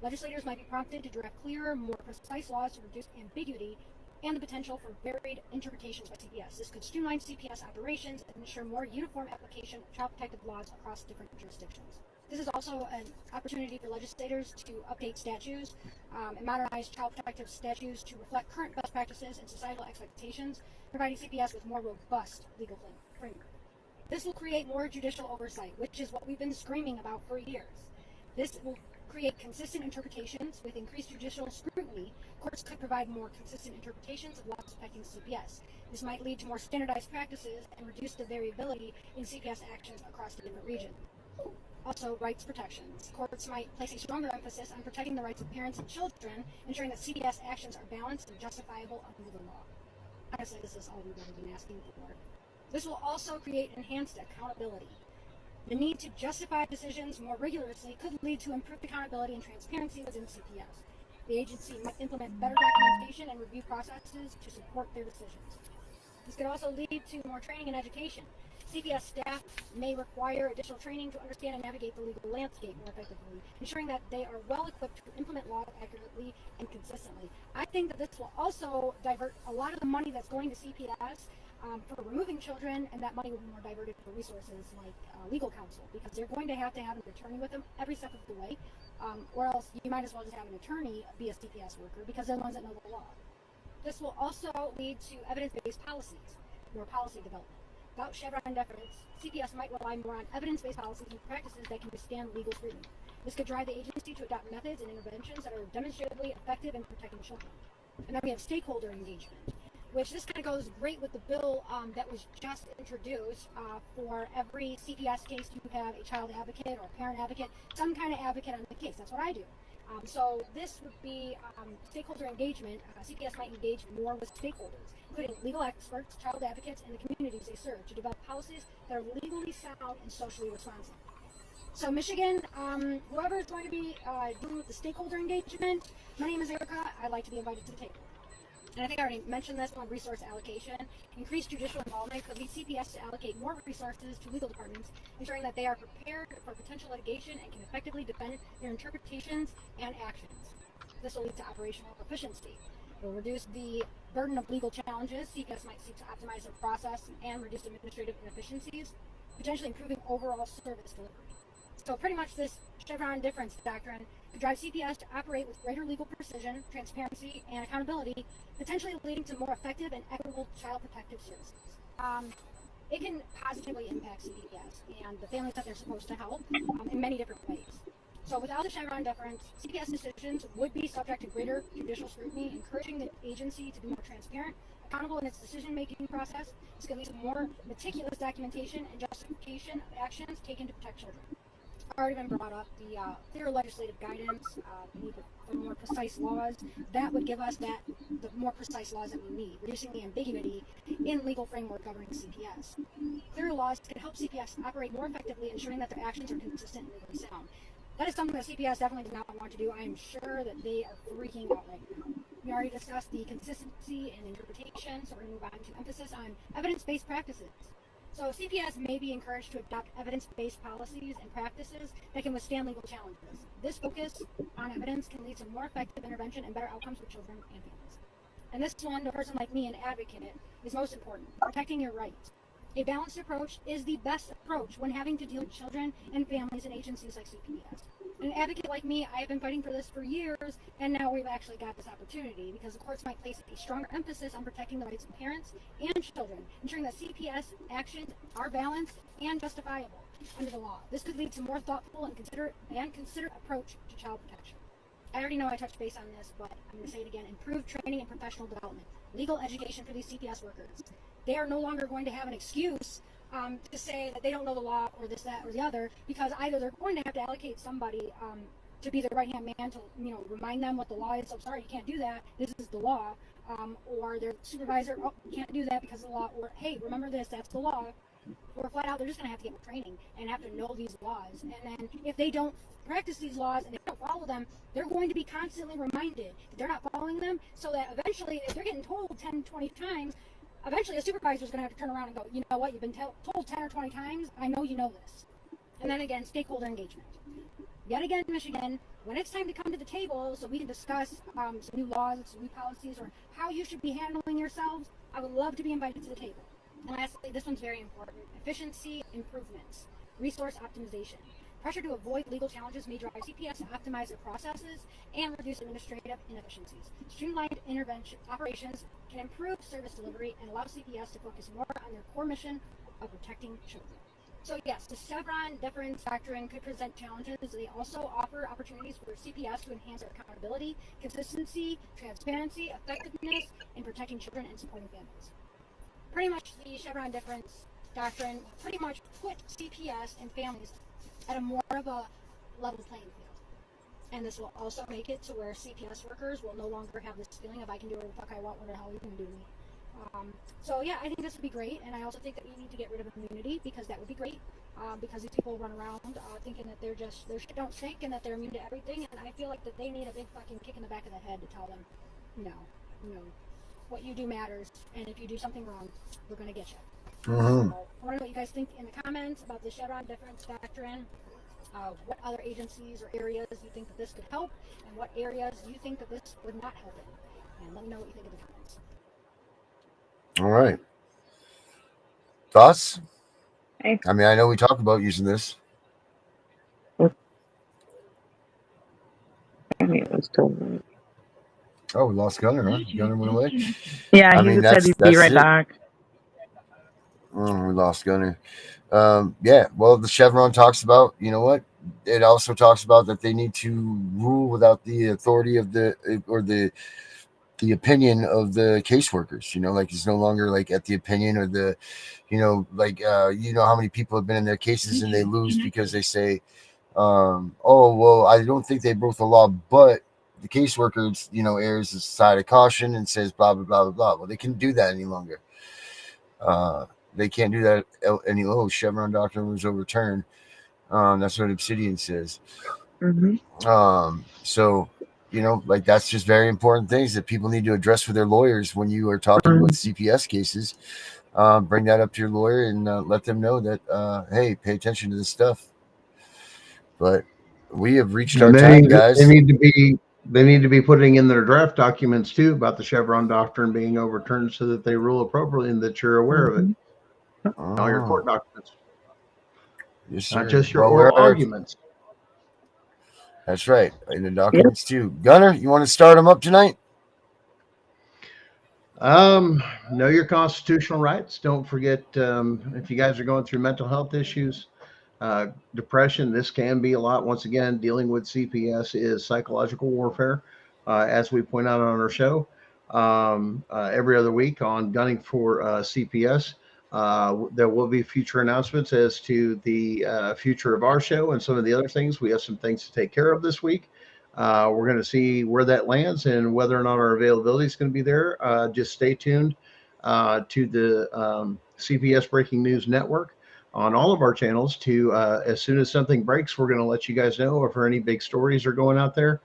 Legislators might be prompted to draft clearer, more precise laws to reduce ambiguity and the potential for varied interpretations by CPS. This could streamline CPS operations and ensure more uniform application of child protective laws across different jurisdictions. This is also an opportunity for legislators to update statutes and modernize child protective statutes to reflect current best practices and societal expectations, providing CPS with more robust legal framework. This will create more judicial oversight, which is what we've been screaming about for years. This will create consistent interpretations. With increased judicial scrutiny, courts could provide more consistent interpretations of laws affecting CPS. This might lead to more standardized practices and reduce the variability in CPS actions across the different regions. Also, rights protections. Courts might place a stronger emphasis on protecting the rights of parents and children, ensuring that CPS actions are balanced and justifiable under the law. Honestly, this is all we've ever been asking for. This will also create enhanced accountability. The need to justify decisions more rigorously could lead to improved accountability and transparency within CPS. The agency might implement better documentation and review processes to support their decisions. This could also lead to more training and education. CPS staff may require additional training to understand and navigate the legal landscape more effectively, ensuring that they are well equipped to implement laws accurately and consistently. I think that this will also divert a lot of the money that's going to CPS for removing children, and that money will be more diverted for resources like legal counsel, because they're going to have an attorney with them every step of the way, or else you might as well just have an attorney be a CPS worker, because they're the ones that know the law. This will also lead to evidence-based policies, more policy development. Without Chevron deference, CPS might rely more on evidence-based policies and practices that can withstand legal scrutiny. This could drive the agency to adopt methods and interventions that are demonstrably effective in protecting children. And then we have stakeholder engagement, which this kind of goes great with the bill that was just introduced. For every CPS case, you have a child advocate or a parent advocate, some kind of advocate on the case. That's what I do. So this would be stakeholder engagement. CPS might engage more with stakeholders, including legal experts, child advocates, and the communities they serve, to develop policies that are legally sound and socially responsive. So Michigan, whoever is going to be doing the stakeholder engagement, my name is Erica. I'd like to be invited to the table. And I think I already mentioned this on resource allocation. Increased judicial involvement could lead CPS to allocate more resources to legal departments, ensuring that they are prepared for potential litigation and can effectively defend their interpretations and actions. This will lead to operational efficiency. It will reduce the burden of legal challenges. CPS might seek to optimize their process and reduce administrative inefficiencies, potentially improving overall service delivery. So pretty much this Chevron deference doctrine could drive CPS to operate with greater legal precision, transparency, and accountability, potentially leading to more effective and equitable child protective services. It can positively impact CPS and the families that they're supposed to help in many different ways. So without the Chevron deference, CPS decisions would be subject to greater judicial scrutiny, encouraging the agency to be more transparent, accountable in its decision-making process. This could lead to more meticulous documentation and justification of actions taken to protect children. Already been brought up, the clear legislative guidance, the need for more precise laws. That would give us the more precise laws that we need, reducing the ambiguity in legal framework governing CPS. Clearer laws could help CPS operate more effectively, ensuring that their actions are consistent and legally sound. that is something that CPS definitely does not want to do. I am sure that they are freaking out right now. We already discussed the consistency and interpretation, so we're going to move on to emphasis on evidence-based practices. So CPS may be encouraged to adopt evidence-based policies and practices that can withstand legal challenges. This focus on evidence can lead to more effective intervention and better outcomes for children and families. And this one, to a person like me, an advocate, is most important, protecting your rights. A balanced approach is the best approach when having to deal with children and families and agencies like CPS. An advocate like me, I have been fighting for this for years, and now we've actually got this opportunity because the courts might place a stronger emphasis on protecting the rights of parents and children, ensuring that CPS actions are balanced and justifiable under the law. This could lead to more thoughtful and considered approach to child protection. I already know I touched base on this, but I'm going to say it again. Improved training and professional development. Legal education for these CPS workers. They are no longer going to have an excuse to say that they don't know the law or this, that, or the other, because either they're going to have to allocate somebody to be their right-hand man to, remind them what the law is. I'm sorry, you can't do that. This is the law. Or their supervisor, oh, you can't do that because of the law. Or, hey, remember this, that's the law. Or flat out, they're just going to have to get more training and have to know these laws. And then if they don't practice these laws and they don't follow them, they're going to be constantly reminded that they're not following them, so that eventually, if they're getting told 10, 20 times, eventually a supervisor is going to have to turn around and go, you know what, you've been told 10 or 20 times, I know you know this. And then again, stakeholder engagement. Yet again, Michigan, when it's time to come to the table so we can discuss some new laws, some new policies, or how you should be handling yourselves, I would love to be invited to the table. And lastly, this one's very important. Efficiency improvements, resource optimization. Pressure to avoid legal challenges may drive CPS to optimize their processes and reduce administrative inefficiencies. Streamlined intervention operations can improve service delivery and allow CPS to focus more on their core mission of protecting children. So yes, the Chevron deference doctrine could present challenges. They also offer opportunities for CPS to enhance their accountability, consistency, transparency, effectiveness in protecting children and supporting families. Pretty much the Chevron deference doctrine pretty much put CPS and families at a more of a level playing field. And this will also make it to where CPS workers will no longer have this feeling of I can do whatever the fuck I want, what the hell are you going to do to me? So yeah, I think this would be great, and I also think that we need to get rid of immunity, because that would be great, because these people run around thinking that their shit don't stink and that they're immune to everything, and I feel like that they need a big fucking kick in the back of the head to tell them, no, what you do matters, and if you do something wrong, we're going to get you. Mm-hmm. So, I want to know what you guys think in the comments about the Chevron deference doctrine. What other agencies or areas you think that this could help, and what areas you think that this would not help in. And let me know what you think in the comments. All right. Thoughts? Hey. I mean, I know we talked about using this. I mean, it was still right. Oh, we lost Gunner, huh? Gunner went away? Yeah, he said he'd be right back. Oh, we lost Gunner. Yeah, well, the Chevron talks about, you know what? It also talks about that they need to rule without the authority of the opinion of the caseworkers. Like it's no longer like at the opinion or the, how many people have been in their cases and they lose because they say, oh, well, I don't think they broke the law, but the caseworker, errs the side of caution and says blah, blah, blah, blah, blah. Well, they can't do that any longer. They can't do that any longer. Chevron doctrine was overturned. That's what Obsidian says. Mm-hmm. So, that's just very important things that people need to address with their lawyers when you are talking about CPS cases. Bring that up to your lawyer and let them know that, hey, pay attention to this stuff. But we have reached our time, guys. They need to be putting in their draft documents too about the Chevron doctrine being overturned, so that they rule appropriately and that you're aware of it. All your court documents. Yes, not sir. just your oral arguments. That's right. In the documents too. Gunner, you want to start them up tonight? Know your constitutional rights. Don't forget, if you guys are going through mental health issues, depression, this can be a lot. Once again, dealing with CPS is psychological warfare, as we point out on our show every other week on Gunning for CPS. There will be future announcements as to the future of our show and some of the other things. We have some things to take care of this week. We're going to see where that lands and whether or not our availability is going to be there. Just stay tuned to the CPS Breaking News Network. on all of our channels to, as soon as something breaks, we're going to let you guys know. If any big stories are going out there,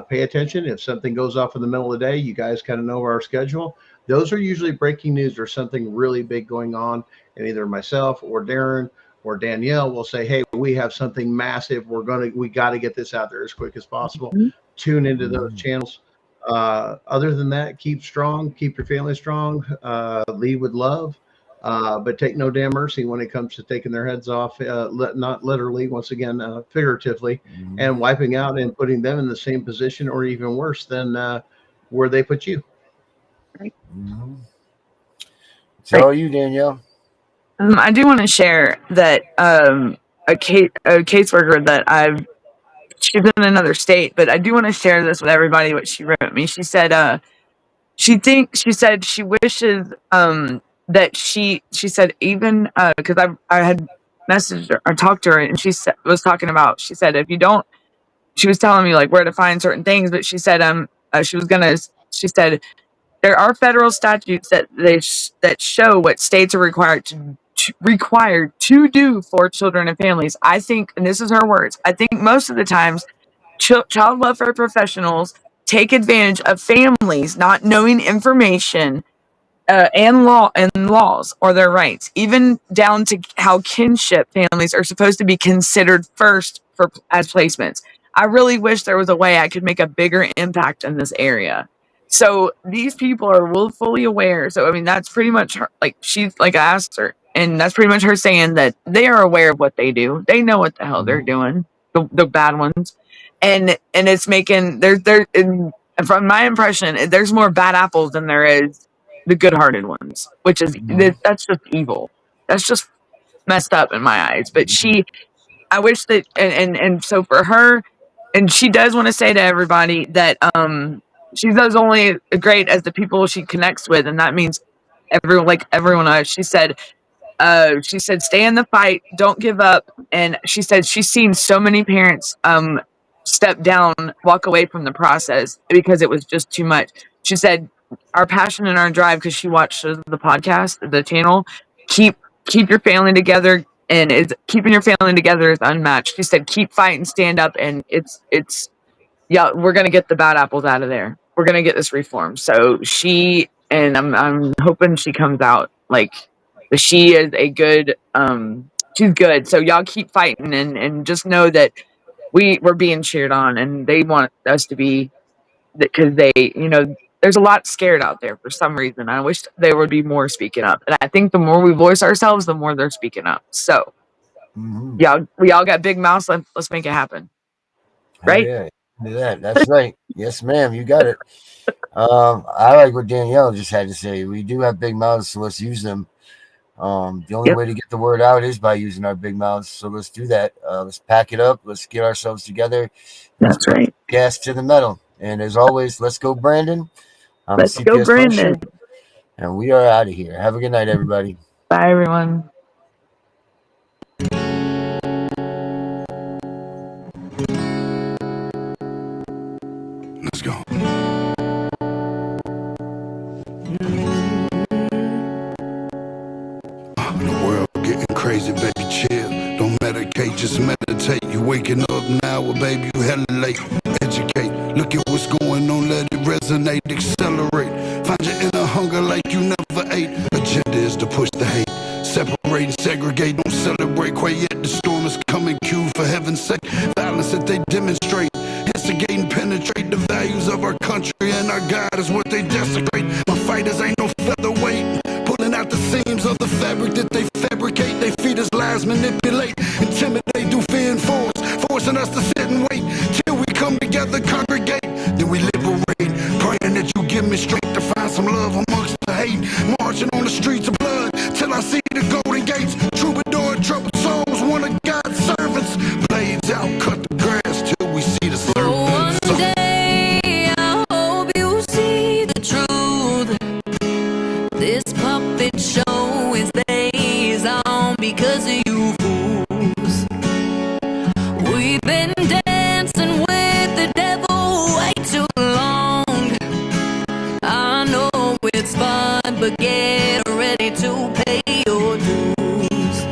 pay attention. If something goes off in the middle of the day, you guys kind of know our schedule. Those are usually breaking news or something really big going on. And either myself or Darren or Danielle will say, hey, we have something massive. We got to get this out there as quick as possible. Tune into those channels. Other than that, keep strong, keep your family strong, lead with love, but take no damn mercy when it comes to taking their heads off, not literally, once again, figuratively, and wiping out and putting them in the same position or even worse than where they put you. So you, Danielle. I do want to share that a caseworker that she's in another state, but I do want to share this with everybody. What she wrote me, she said she said she wishes that she said even because I had messaged her or talked to her, and she was talking about, she said if you don't, she was telling me like where to find certain things, but she said she said there are federal statutes that show what states are required to do for children and families. I think, and this is her words, I think most of the times child welfare professionals take advantage of families not knowing information and laws or their rights, even down to how kinship families are supposed to be considered first as placements. I really wish there was a way I could make a bigger impact in this area. So these people are fully aware. So I mean, that's pretty much her, like I asked her, and that's pretty much her saying that they are aware of what they do. They know what the hell they're doing, the bad ones, and it's making from my impression, there's more bad apples than there is the good-hearted ones, which is that's just evil. That's just messed up in my eyes. But I wish that, and so for her, and she does want to say to everybody that she does only great as the people she connects with, and that means everyone else. She said, stay in the fight, don't give up. And she said she's seen so many parents step down, walk away from the process because it was just too much. She said our passion and our drive, because she watched the podcast, the channel, keep your family together, and keeping your family together is unmatched. She said keep fighting, stand up, and it's we're gonna get the bad apples out of there. We're gonna get this reformed. So I'm hoping she comes out like she is a good she's good. So y'all keep fighting and just know that we're being cheered on, and they want us to be, because they, there's a lot scared out there for some reason. I wish there would be more speaking up, and I think the more we voice ourselves, the more they're speaking up. So we all got big mouths. Let's make it happen, right? Yeah, do that. That's right. Yes, ma'am. You got it. I like what Danielle just had to say. We do have big mouths, so let's use them. The only way to get the word out is by using our big mouths. So let's do that. Let's pack it up. Let's get ourselves together. That's right. Gas to the metal. And as always, let's go, Brandon. Let's go, Brandon. Punisher, and we are out of here. Have a good night, everybody. Bye, everyone. Let's go. The world getting crazy, baby, chill. Don't medicate, just meditate. You waking up now, well, baby, you hella late. Educate, look at what's going on, let it resonate, accelerate. Find your inner hunger like you never ate. Agenda is to push the hate. Separate and segregate, don't celebrate quite yet. The storm is coming, cue for heaven's sake. Violence that they demonstrate, instigate and penetrate the values of our country, and our God is what they desecrate. My fighters ain't no featherweight, pulling out the seams of the fabric that they fabricate. They feed us lies, manipulate, intimidate, do fear and force, forcing us to sit and wait till we come together, congregate, then we liberate. Praying that you give me strength to find some love amongst the hate. Marching on the streets of blood till I see the golden gates. Troubadour, troubled souls, one of God's servants. Blades out, cut the grass till we see the serpents. One day I hope you see the truth. This puppet show is stays on because of you fools. We've been dancing with the devil way too long. I know it's fun, but get ready to pay your dues.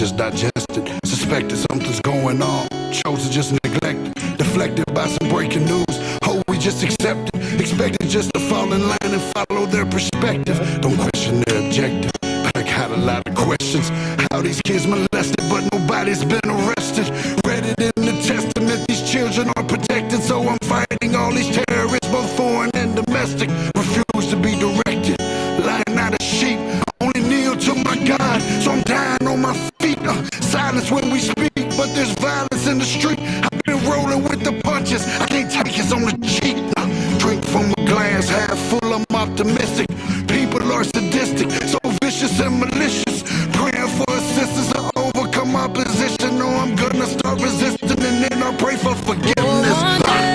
just digested. Suspected something's going on, chose to just neglect it. Deflected by some breaking news. Oh, we just accepted, expected just to fall in line and follow their perspective. Don't question their objective. Pack had a lot of questions. How these kids molested, but nobody's been arrested. Read it in the testament, these children are protected. So I'm fighting all these terrorists, both foreign and domestic. Refuse to be directed, lying out of sheep. I only kneel to my God, so I'm dying on my feet. Silence when we speak, but there's violence in the street. I've been rolling with the punches, I can't take it on the cheek. Drink from a glass half full, I'm optimistic. People are sadistic, so vicious and malicious. Praying for assistance to overcome opposition. No, I'm gonna start resisting, and then I'll pray for forgiveness. One day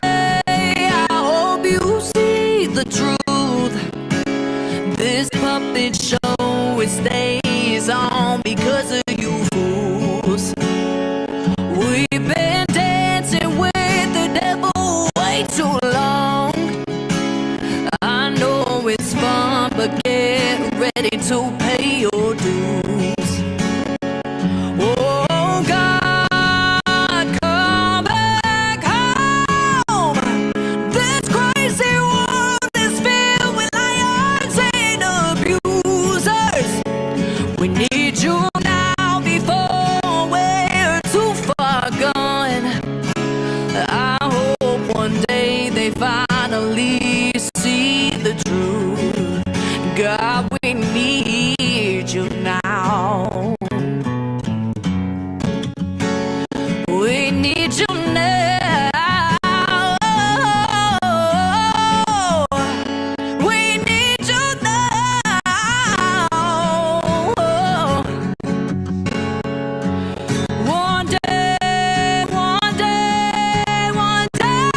I hope you see the truth. This puppet show, it stays on because of you fools. We've been dancing with the devil way too long. I know it's fun, but get ready to pay your dues. Oh God, come back home. This crazy world is filled with lions and abusers. We need you now before we're too far gone. I hope one day they finally see the truth. God, we need you now. We need you now. We need you now. One day, one day, one day,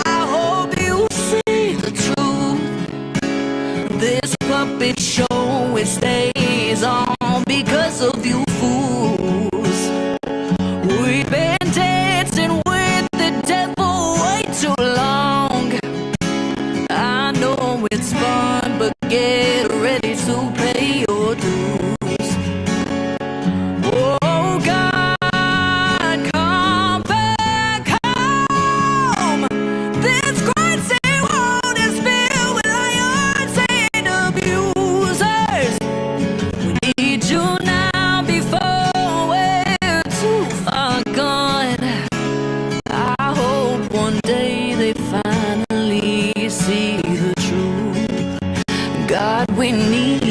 I hope you see the truth. This puppet show, it stays on because of you fools. We've been dancing with the devil way too long. I know it's fun, but get ready to pay your dues. Oh God, come back home. This crazy world is filled with lions and abusers. We need you now before we're too far gone. I hope one day they finally see the truth. God, we need